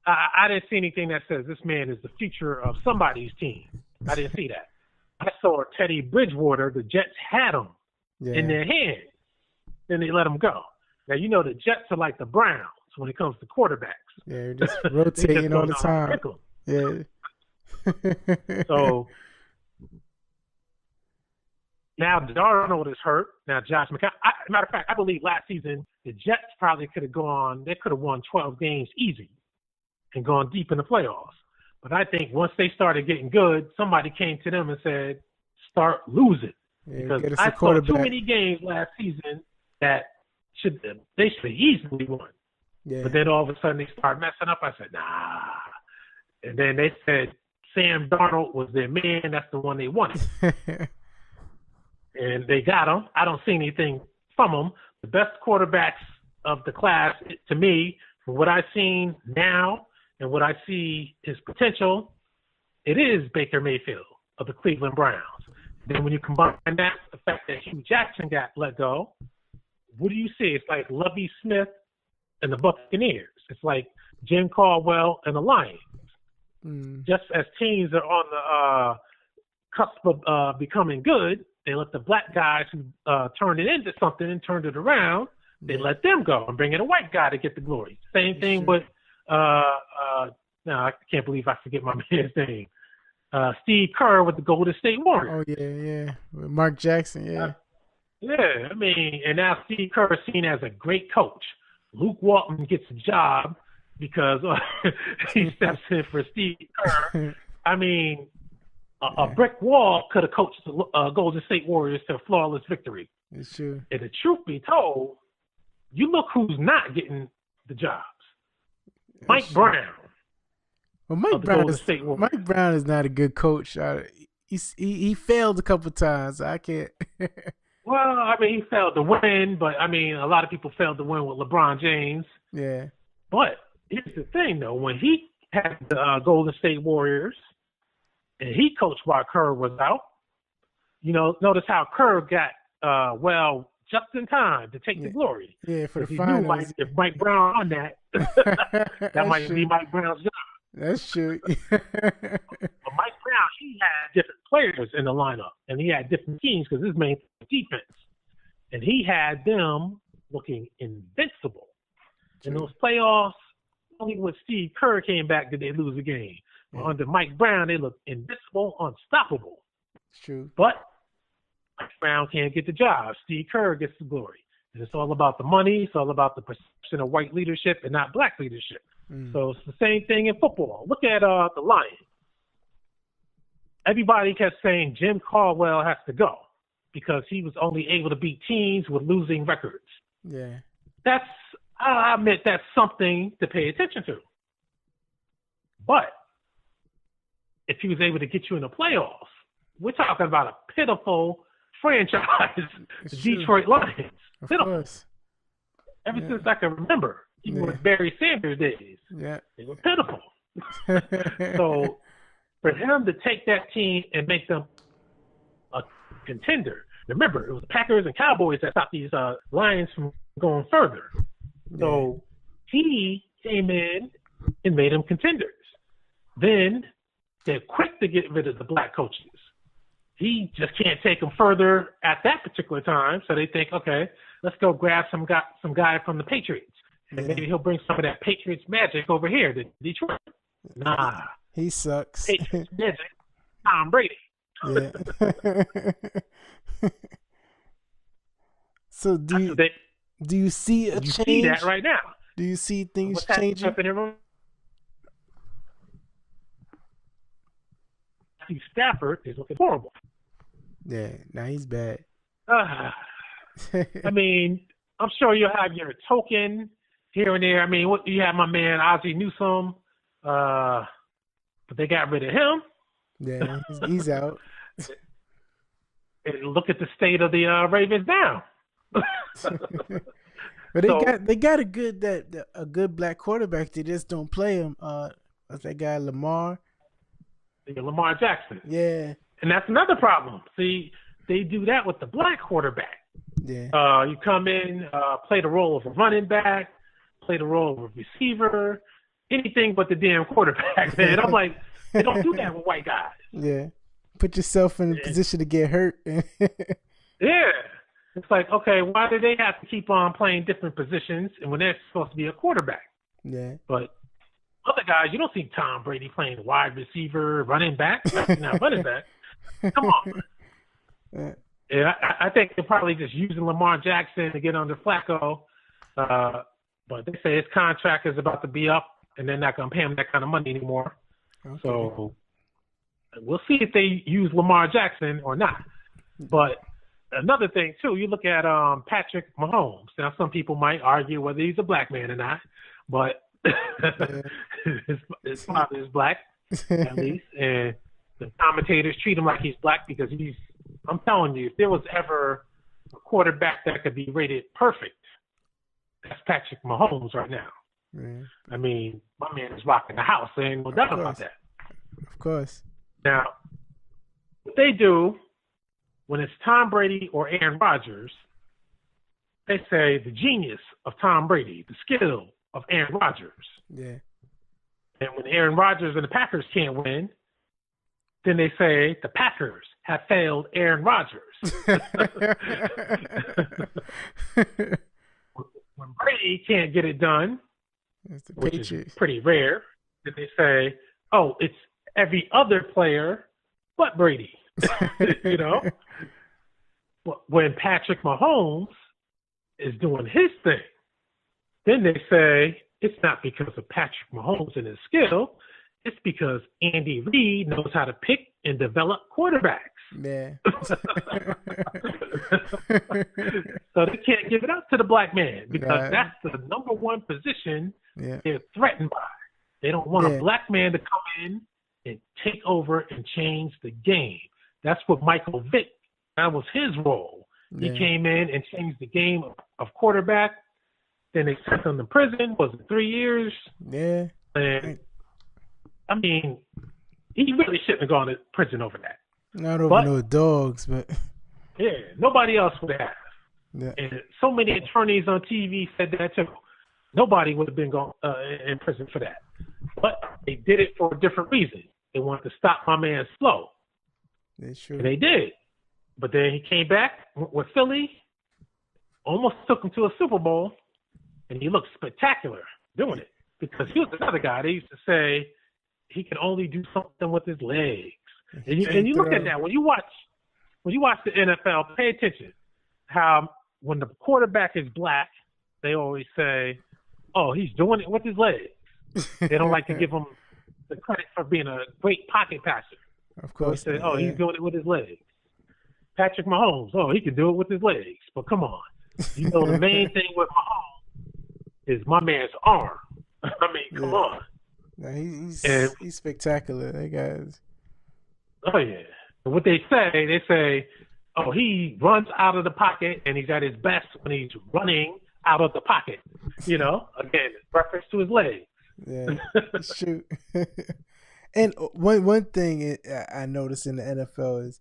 I didn't see anything that says this man is the future of somebody's team. I didn't see that. I saw Teddy Bridgewater. The Jets had him in their hands. Then they let him go. Now, you know the Jets are like the Browns when it comes to quarterbacks. Yeah, just rotating all the time. Yeah. So now Darnold is hurt. Now Josh McCown. Matter of fact, I believe last season the Jets probably could have gone. They could have won 12 games easy and gone deep in the playoffs. But I think once they started getting good, somebody came to them and said, "Start losing," because I saw too many games last season that they should have easily won. Yeah. But then all of a sudden they start messing up. I said, nah. And then they said Sam Darnold was their man. That's the one they wanted. And they got him. I don't see anything from him. The best quarterbacks of the class, to me, from what I've seen now and what I see his potential, it is Baker Mayfield of the Cleveland Browns. Then when you combine that with the fact that Hugh Jackson got let go, what do you see? It's like Lovie Smith and the Buccaneers. It's like Jim Caldwell and the Lions. Just as teams are on the cusp of becoming good, they let the black guys who turned it into something and turned it around, they let them go and bring in a white guy to get the glory. Same thing with, I can't believe I forget my man's name. Steve Kerr with the Golden State Warriors. Oh, yeah. With Mark Jackson, yeah, I mean, and now Steve Kerr is seen as a great coach. Luke Walton gets a job because he steps in for Steve Kerr. I mean, a brick wall could have coached the Golden State Warriors to a flawless victory. It's true. And the truth be told, you look who's not getting the jobs. Mike Brown. Well, Mike Brown is not a good coach. He failed a couple times. I can't. Well, I mean, he failed to win, but I mean, a lot of people failed to win with LeBron James. Yeah. But here's the thing, though. When he had the Golden State Warriors and he coached while Kerr was out, notice how Kerr got just in time to take the glory. Yeah, for the finals. If Mike Brown on that, that might be Mike Brown's job. That's true. But Mike Brown, he had different players in the lineup, and he had different teams because his main defense, and he had them looking invincible. In those playoffs, only when Steve Kerr came back did they lose a game. Yeah. Under Mike Brown, they look invincible, unstoppable. It's true. But Mike Brown can't get the job. Steve Kerr gets the glory. And it's all about the money. It's all about the perception of white leadership and not black leadership. So it's the same thing in football. Look at the Lions. Everybody kept saying Jim Caldwell has to go because he was only able to beat teams with losing records. Yeah. I admit that's something to pay attention to. But if he was able to get you in the playoffs, we're talking about a pitiful franchise, the Detroit Lions. Of pitiful. Course. Ever since I can remember, even with Barry Sanders days, they were pitiful. So for him to take that team and make them a contender, remember, it was Packers and Cowboys that stopped these Lions from going further. So he came in and made them contenders. Then they're quick to get rid of the black coaches. He just can't take them further at that particular time. So they think, okay, let's go grab some guy from the Patriots. And maybe he'll bring some of that Patriots magic over here to Detroit. Nah. He sucks. Patriots magic. Tom Brady. Yeah. So do you see a change? You see that right now. Do you see things changing? Matthew Stafford is looking horrible. Yeah, now he's bad. I mean, I'm sure you'll have your token here and there. I mean, what you have my man Ozzie Newsome, but they got rid of him. Yeah, he's out. And look at the state of the Ravens now. But they got a good black quarterback. They just don't play him. What's that guy, Lamar? Lamar Jackson. Yeah. And that's another problem. See, they do that with the black quarterback. Yeah. You come in, play the role of a running back, play the role of a receiver, anything but the damn quarterback, man. I'm like, they don't do that with white guys. Yeah. Put yourself in a position to get hurt. Yeah. It's like, okay, why do they have to keep on playing different positions and when they're supposed to be a quarterback? Yeah. But other guys, you don't see Tom Brady playing wide receiver, running back. Not running back. Come on. Yeah, I think they're probably just using Lamar Jackson to get under Flacco. But they say his contract is about to be up, and they're not going to pay him that kind of money anymore. Okay. So we'll see if they use Lamar Jackson or not. But another thing, too, you look at Patrick Mahomes. Now, some people might argue whether he's a black man or not, but his father is black, at least. And the commentators treat him like he's black because I'm telling you, if there was ever a quarterback that could be rated perfect, that's Patrick Mahomes right now. Yeah. I mean, my man is rocking the house. There ain't no doubt about that. Of course. Now, what they do when it's Tom Brady or Aaron Rodgers, they say the genius of Tom Brady, the skill of Aaron Rodgers. Yeah. And when Aaron Rodgers and the Packers can't win, then they say the Packers have failed Aaron Rodgers. When Brady can't get it done, which is pretty rare, then they say, oh, it's every other player but Brady. You know? When Patrick Mahomes is doing his thing, then they say it's not because of Patrick Mahomes and his skill. It's because Andy Reid knows how to pick and develop quarterbacks. Yeah. So they can't give it up to the black man because that's the number one position they're threatened by. They don't want a black man to come in and take over and change the game. That's what Michael Vick, that was his role. He came in and changed the game of quarterback. Then they sent him to prison. Was it 3 years? Yeah. And I mean, he really shouldn't have gone to prison over that. Not over no dogs, but yeah, nobody else would have. Yeah. And so many attorneys on TV said that too. Nobody would have been gone in prison for that. But they did it for a different reason. They wanted to stop my man's flow. That's true. And they did. But then he came back with Philly, almost took him to a Super Bowl, and he looked spectacular doing it. Because he was another guy. They used to say he can only do something with his legs. And Can't you look at throw. that when you watch the NFL. Pay attention how when the quarterback is black, they always say, "Oh, he's doing it with his legs." They don't like to give him the credit for being a great pocket passer. Of So they course. say, "Oh, he's doing it with his legs." Patrick Mahomes, oh, he can do it with his legs. But come on, you know the main thing with Mahomes is my man's arm. I mean, come on. No, And he's spectacular. That guy's. oh yeah. And what they say, oh, he runs out of the pocket and he's at his best when he's running out of the pocket. You know, again, reference to his legs. Yeah, it's true. And one thing I noticed in the NFL is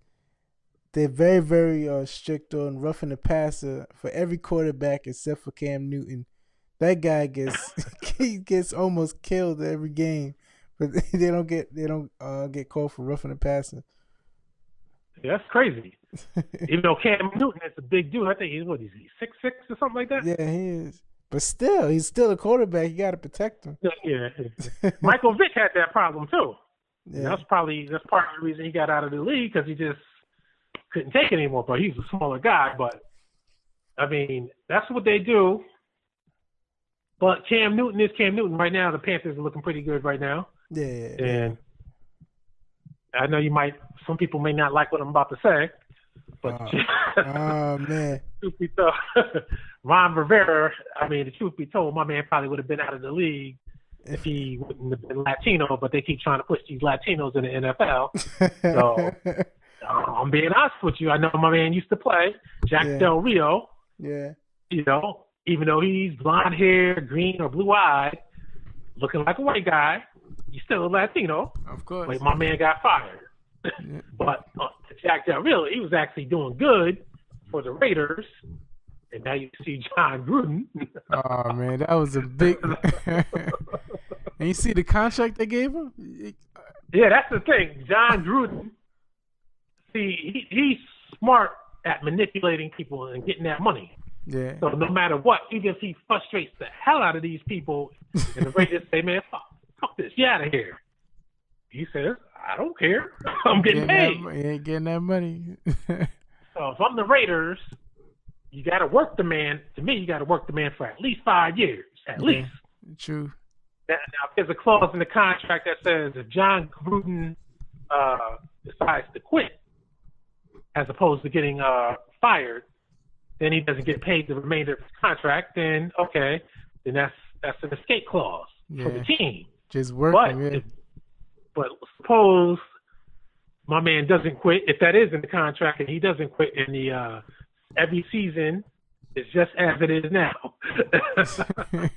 they're very, very strict on roughing the passer for every quarterback except for Cam Newton. That guy he gets almost killed every game, but they don't get called for roughing the passer. Yeah, that's crazy. Even though Cam Newton is a big dude, I think he's 6'6" or something like that. Yeah, he is. But still, he's still a quarterback. You got to protect him. Yeah. Michael Vick had that problem too. Yeah. That's part of the reason he got out of the league because he just couldn't take it anymore. But he's a smaller guy. But I mean, that's what they do. But Cam Newton is Cam Newton right now. The Panthers are looking pretty good right now. Yeah. And I know some people may not like what I'm about to say, but oh man, truth be told, Ron Rivera. I mean, the truth be told, my man probably would have been out of the league if he wouldn't have been Latino. But they keep trying to push these Latinos in the NFL. So I'm being honest with you. I know my man used to play Jack Del Rio. Yeah. You know, even though he's blonde hair, green or blue eyed, looking like a white guy, he's still a Latino. Of course. Like my man got fired. Yeah. But Jack Del Rio, he was actually doing good for the Raiders. And now you see John Gruden. Oh man, that was a big. And you see the contract they gave him? Yeah, that's the thing. John Gruden. See, he's smart at manipulating people and getting that money. Yeah. So no matter what, even if he frustrates the hell out of these people, and the Raiders say, "Man, fuck this, get out of here," he says, "I don't care. I'm getting paid." You ain't getting that money. So if I'm the Raiders, you got to work the man. To me, you got to work the man for at least 5 years, at least. True. Now, there's a clause in the contract that says if John Gruden decides to quit, as opposed to getting fired, then he doesn't get paid the remainder of his contract. Then okay, then that's an escape clause for the team. Just working. But suppose my man doesn't quit. If that is in the contract, and he doesn't quit, in the every season is just as it is now, and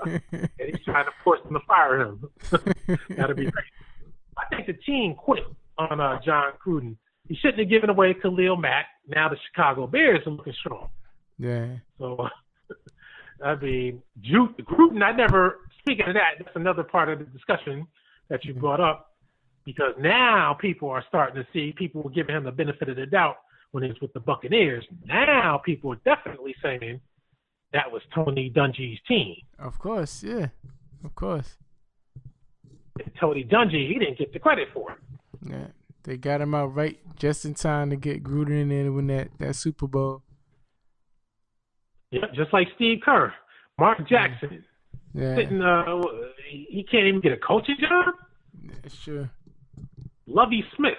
he's trying to force them to fire him. That'd be great. I think the team quit on John Gruden. He shouldn't have given away Khalil Mack. Now the Chicago Bears are looking strong. Yeah. So, I mean, Gruden, speaking of that, that's another part of the discussion that you brought up, because now people are starting to see, people were giving him the benefit of the doubt when he was with the Buccaneers. Now people are definitely saying that was Tony Dungy's team. Of course, yeah. Of course. And Tony Dungy, he didn't get the credit for it. Yeah. They got him out right just in time to get Gruden in there to win that Super Bowl. Yeah, just like Steve Kerr. Mark Jackson. Yeah. Sitting, he can't even get a coaching job? That's true. Lovie Smith.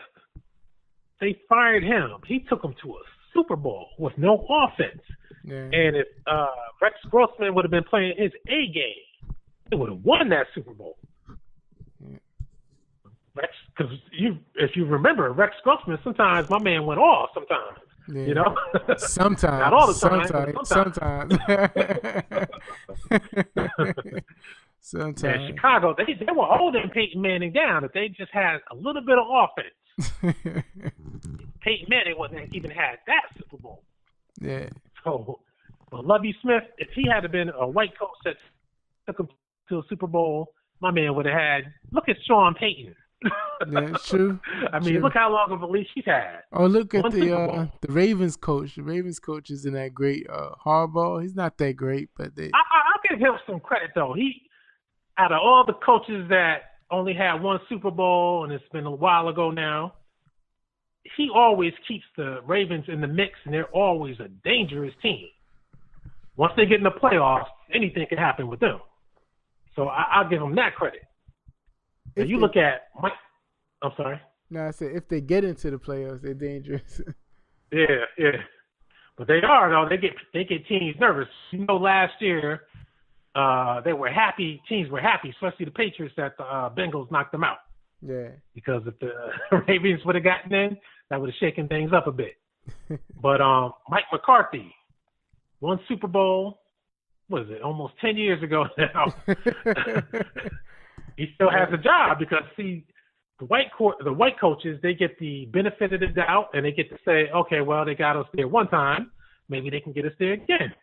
They fired him. He took them to a Super Bowl with no offense. Yeah. And if Rex Grossman would have been playing his A game, they would have won that Super Bowl. Yeah. Because if you remember, Rex Grossman, sometimes my man went off sometimes. Yeah. You know? Sometimes. Not all the time. Sometimes. And Chicago, they were holding Peyton Manning down if they just had a little bit of offense. Peyton Manning wouldn't even had that Super Bowl. Yeah. So, but Lovie Smith, if he had been a white coach that took him to a Super Bowl, my man would have had. Look at Sean Payton. Yeah, true. I mean, look how long of a leash he's had. Oh, look at the Ravens coach. The Ravens coach isn't that great. Harbaugh, he's not that great, but I'll give him some credit though. He, out of all the coaches that only had one Super Bowl, and it's been a while ago now. He always keeps the Ravens in the mix, and they're always a dangerous team. Once they get in the playoffs, anything can happen with them. So I'll give them that credit. If you look at Mike, I'm sorry. No, I said if they get into the playoffs, they're dangerous. Yeah. But they are though. They get teams nervous. You know, last year they were happy. Teams were happy, especially the Patriots, that the Bengals knocked them out. Yeah. Because if the Ravens would have gotten in, that would have shaken things up a bit. But Mike McCarthy won Super Bowl. What is it? Almost 10 years ago now. He still has a job because the white coaches, they get the benefit of the doubt, and they get to say, okay, well, they got us there one time, maybe they can get us there again.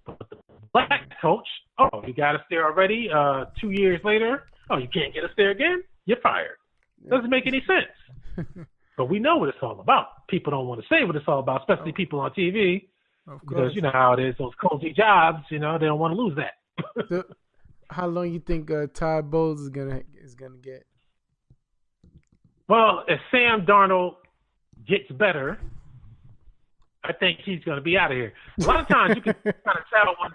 But the black coach, you got us there already. 2 years later, you can't get us there again. You're fired. Doesn't make any sense. But we know what it's all about. People don't want to say what it's all about, especially people on TV, because you know how it is. Those cozy jobs, they don't want to lose that. So, how long you think Todd Bowles is gonna get? Well, if Sam Darnold gets better, I think he's going to be out of here. A lot of times you can kind of tell when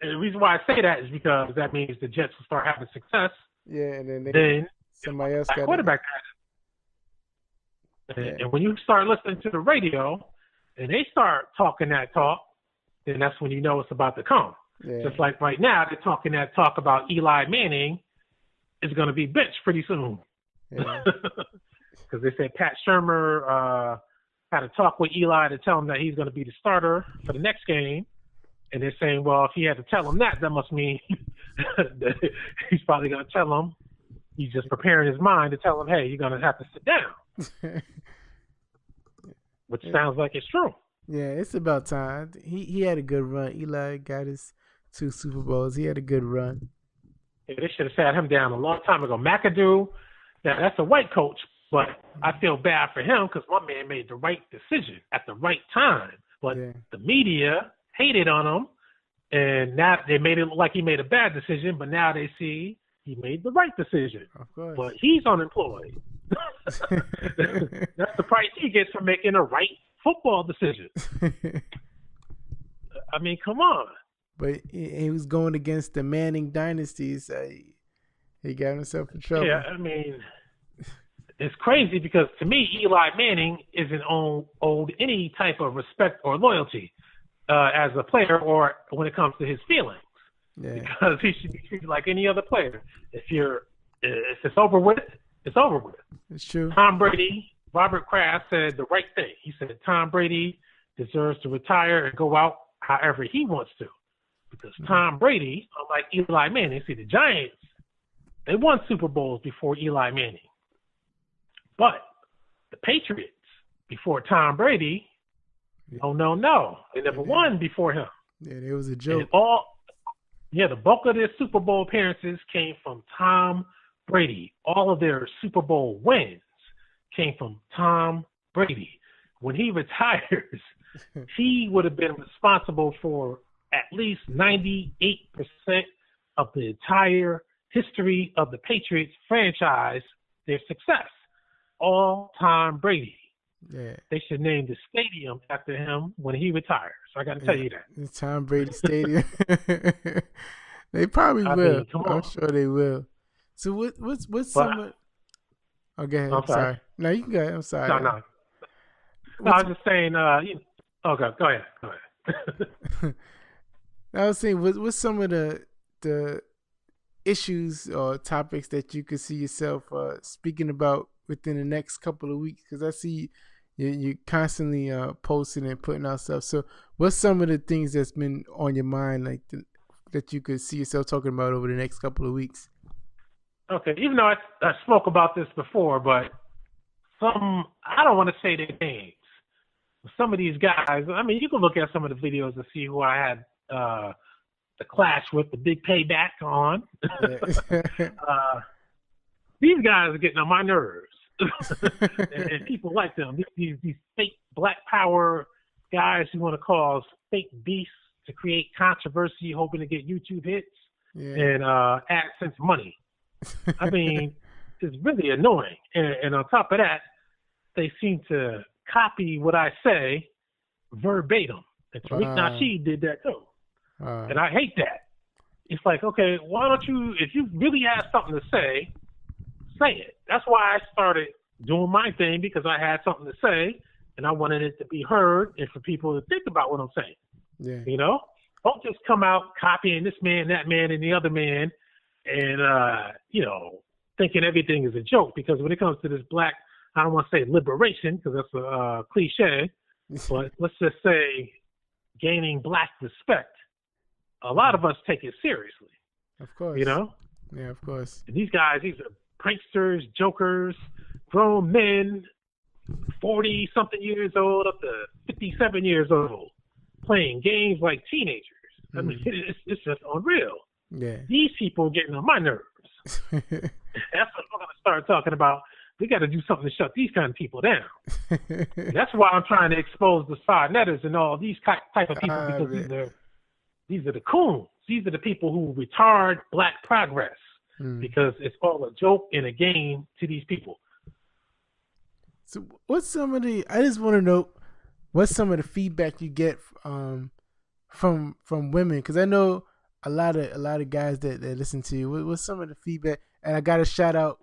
the reason why I say that is because that means the Jets will start having success. Yeah, and then somebody else got quarterback. And when you start listening to the radio and they start talking that talk, then that's when you know it's about to come. Yeah. Just like right now, they're talking that talk about Eli Manning is going to be benched pretty soon. Because they said Pat Shurmur had a talk with Eli to tell him that he's going to be the starter for the next game. And they're saying, well, if he had to tell him that must mean that he's probably going to tell him. He's just preparing his mind to tell him, hey, you're going to have to sit down. Which sounds like it's true. Yeah, it's about time. He had a good run. Eli got his 2 Super Bowls. He had a good run. Yeah, they should have sat him down a long time ago. McAdoo, now that's a white coach, but I feel bad for him because my man made the right decision at the right time. But the media hated on him, and now they made it look like he made a bad decision, but now they see he made the right decision. Of course. But he's unemployed. That's the price he gets for making a right football decision. I mean, come on. But he was going against the Manning dynasty, so he got himself in trouble. Yeah, I mean, it's crazy because to me, Eli Manning isn't owed any type of respect or loyalty as a player or when it comes to his feelings. Yeah. Because he should be treated like any other player. If it's over with, it's over with. It's true. Tom Brady, Robert Kraft said the right thing. He said Tom Brady deserves to retire and go out however he wants to. Because Tom Brady, unlike Eli Manning, see the Giants, they won Super Bowls before Eli Manning. But the Patriots, before Tom Brady, no. They never won before him. Yeah, it was a joke. The bulk of their Super Bowl appearances came from Tom Brady. All of their Super Bowl wins came from Tom Brady. When he retires, he would have been responsible for at least 98% of the entire history of the Patriots franchise, their success. All Tom Brady. Yeah. They should name the stadium after him when he retires. I got to tell you that. It's Tom Brady Stadium. They probably will. I'm sure they will. So what's some of... Oh, go ahead. I'm sorry. No, you can go ahead. I'm sorry. No, I was just saying, go ahead. I was saying, what's some of the issues or topics that you could see yourself speaking about within the next couple of weeks? Because I see you constantly posting and putting out stuff. So what's some of the things that's been on your mind, like that you could see yourself talking about over the next couple of weeks? Okay, even though I spoke about this before, but I don't want to say their names. Some of these guys, I mean, you can look at some of the videos and see who I had the clash with, the big payback on. These guys are getting on my nerves. and people like them. These fake black power guys who want to cause fake beasts to create controversy, hoping to get YouTube hits and AdSense money. I mean, it's really annoying. And on top of that, they seem to copy what I say verbatim. And Tariq Wow. Nasheed did that too. Wow. And I hate that. It's like, okay, why don't you, if you really have something to say it. That's why I started doing my thing, because I had something to say and I wanted it to be heard and for people to think about what I'm saying. Yeah. You know? Don't just come out copying this man, that man, and the other man and, thinking everything is a joke. Because when it comes to this black, I don't want to say liberation because that's a cliche, but let's just say gaining black respect. A lot of us take it seriously. Of course. You know? Yeah, of course. And these guys, these are pranksters, jokers, grown men, 40-something years old up to 57 years old, playing games like teenagers. I mean, it's just unreal. Yeah. These people are getting on my nerves. That's what we're going to start talking about. We got to do something to shut these kind of people down. That's why I'm trying to expose the side netters and all these type of people, because these are the coons. These are the people who retard black progress, because it's all a joke and a game to these people. So what's some of the? I just want to know what's some of the feedback you get from women, because I know a lot of guys that listen to you. What's some of the feedback? And I got to shout out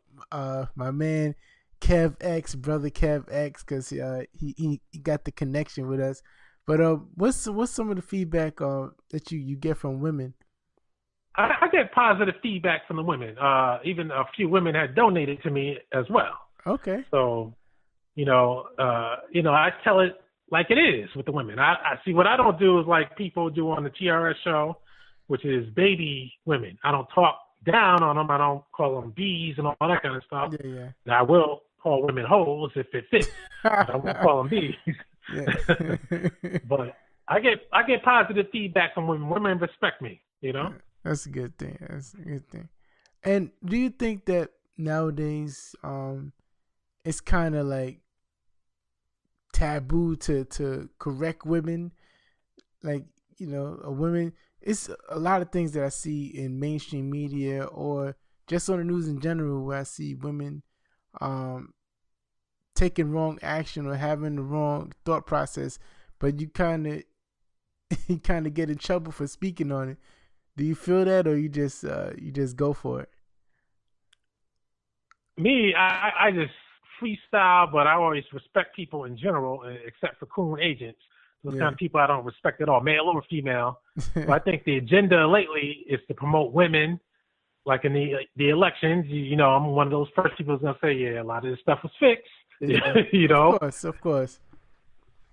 my man Kev X, brother Kev X, because he got the connection with us. But what's some of the feedback that you get from women? I get positive feedback from the women. Even a few women had donated to me as well. Okay. So, I tell it like it is with the women. I see what I don't do is like people do on the TRS show, which is baby women. I don't talk down on them. I don't call them bees and all that kind of stuff. Yeah. Now, I will call women hoes if it fits. I won't call them bees. But I get positive feedback from women. Women respect me, That's a good thing. And do you think that nowadays it's kind of like taboo to correct women? Like, a woman, it's a lot of things that I see in mainstream media or just on the news in general where I see women taking wrong action or having the wrong thought process, but you kind of get in trouble for speaking on it. Do you feel that, or you just go for it? Me, I just freestyle, but I always respect people in general, except for coon agents. Those kind of people I don't respect at all, male or female. But I think the agenda lately is to promote women. Like in the elections, I'm one of those first people who's gonna say, yeah, a lot of this stuff was fixed. Of course.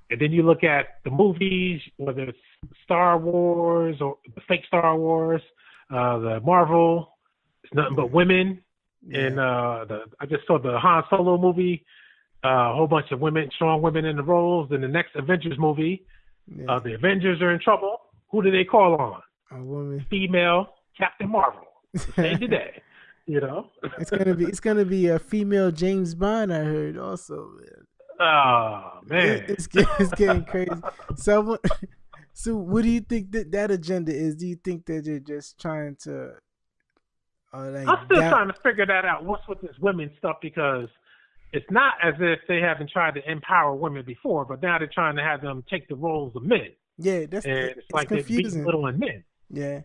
And then you look at the movies, whether it's Star Wars or the fake Star Wars, the Marvel, it's nothing but women. Yeah. And I just saw the Han Solo movie, a whole bunch of women, strong women in the roles. In the next Avengers movie, the Avengers are in trouble. Who do they call on? A woman. Female Captain Marvel. Same today. It's gonna be a female James Bond, I heard also. Oh man, it's getting crazy. So what do you think that agenda is? Do you think that they're just trying to? I'm still trying to figure that out. What's with this women stuff? Because it's not as if they haven't tried to empower women before, but now they're trying to have them take the roles of men. Yeah, it's like confusing. They're belittling men. Yeah.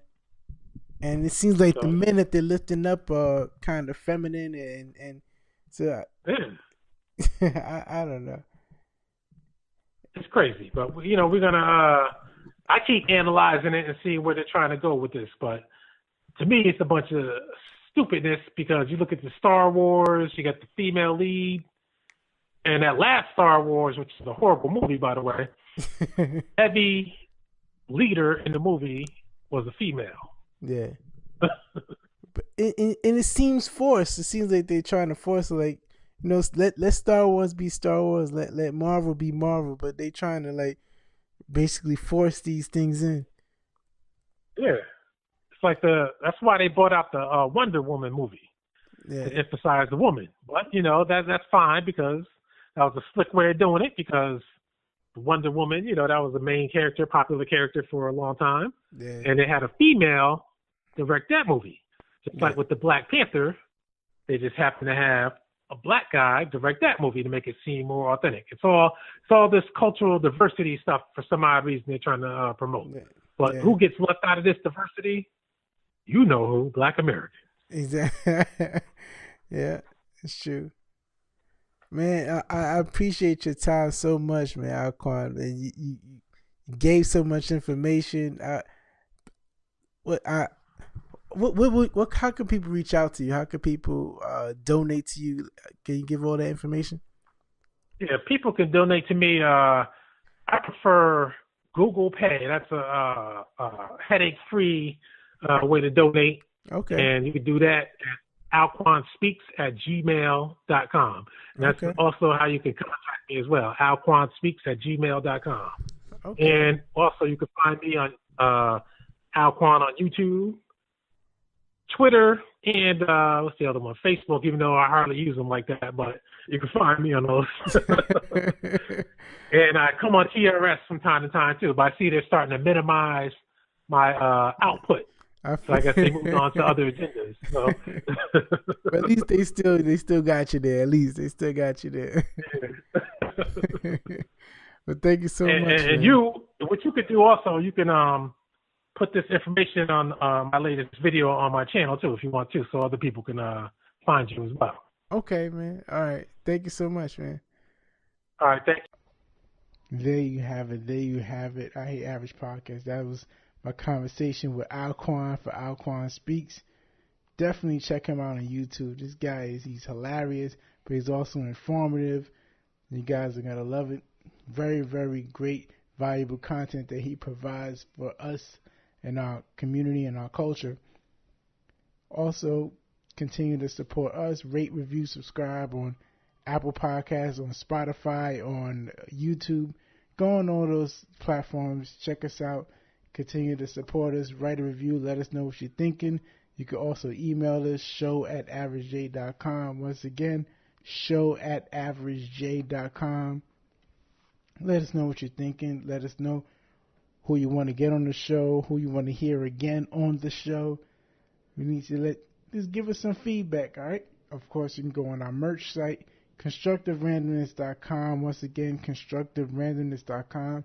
And it seems like the men that they're lifting up are kind of feminine, and so I don't know. It's crazy, but we're gonna. I keep analyzing it and seeing where they're trying to go with this, but to me, it's a bunch of stupidness because you look at the Star Wars, you got the female lead, and that last Star Wars, which is a horrible movie, by the way, heavy leader in the movie was a female. Yeah. But it seems forced. It seems like they're trying to force it, like, let Star Wars be Star Wars, let Marvel be Marvel, but they trying to like basically force these things in. Yeah. It's like that's why they brought out the Wonder Woman movie. Yeah. To emphasize the woman. But that's fine because that was a slick way of doing it, because Wonder Woman, that was the main character, popular character for a long time. Yeah. And they had a female direct that movie. Just like with the Black Panther, They just happen to have a black guy direct that movie to make it seem more authentic. It's all this cultural diversity stuff for some odd reason they're trying to promote. But who gets left out of this diversity? You know who? Black Americans. Exactly. Yeah, it's true. Man, I appreciate your time so much, man, Alquan. Man, you gave so much information. What I what how can people reach out to you? How can people donate to you? Can you give all that information? Yeah, people can donate to me. I prefer Google Pay. That's a headache-free way to donate. Okay. And you can do that at Alquan Speaks at gmail.com. And that's also how you can contact me as well, Alquan Speaks at gmail.com. Okay. And also you can find me on Alquan on YouTube, Twitter, and what's the other one? Facebook, even though I hardly use them like that, but you can find me on those. And I come on TRS from time to time too, but I see they're starting to minimize my output. So I guess they moved on to other agendas. So. But at least they still got you there. At least they still got you there. But thank you so much. And what you could do also, you can put this information on my latest video on my channel too, if you want to, so other people can find you as well. Okay, man. All right. Thank you so much, man. All right, thank you. There you have it. There you have it. I Hate Average Podcast. That was my conversation with Alquan for Alquan Speaks. Definitely check him out on YouTube. This guy he's hilarious, but he's also informative. You guys are gonna love it. Very, very great, valuable content that he provides for us and our community and our culture. Also, continue to support us. Rate, review, subscribe on Apple Podcasts, on Spotify, on YouTube. Go on all those platforms. Check us out. Continue to support us. Write a review. Let us know what you're thinking. You can also email us, show@averagej.com. Once again, show@averagej.com. Let us know what you're thinking. Let us know who you want to get on the show, who you want to hear again on the show. We need to just give us some feedback, all right? Of course, you can go on our merch site, constructiverandomness.com. Once again, constructiverandomness.com.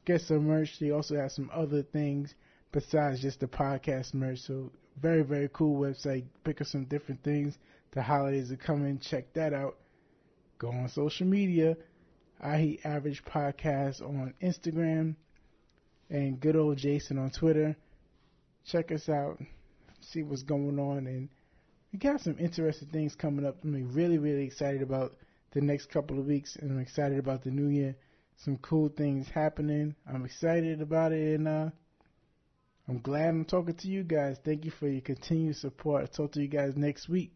Get some merch. They also have some other things besides just the podcast merch. So very, very cool website. Pick up some different things. The holidays are coming. Check that out. Go on social media. I Hate Average Podcast on Instagram. And good old Jason on Twitter. Check us out. See what's going on. And we got some interesting things coming up. I'm really, really excited about the next couple of weeks. And I'm excited about the new year. Some cool things happening. I'm excited about it, and I'm glad I'm talking to you guys. Thank you for your continued support. I'll talk to you guys next week.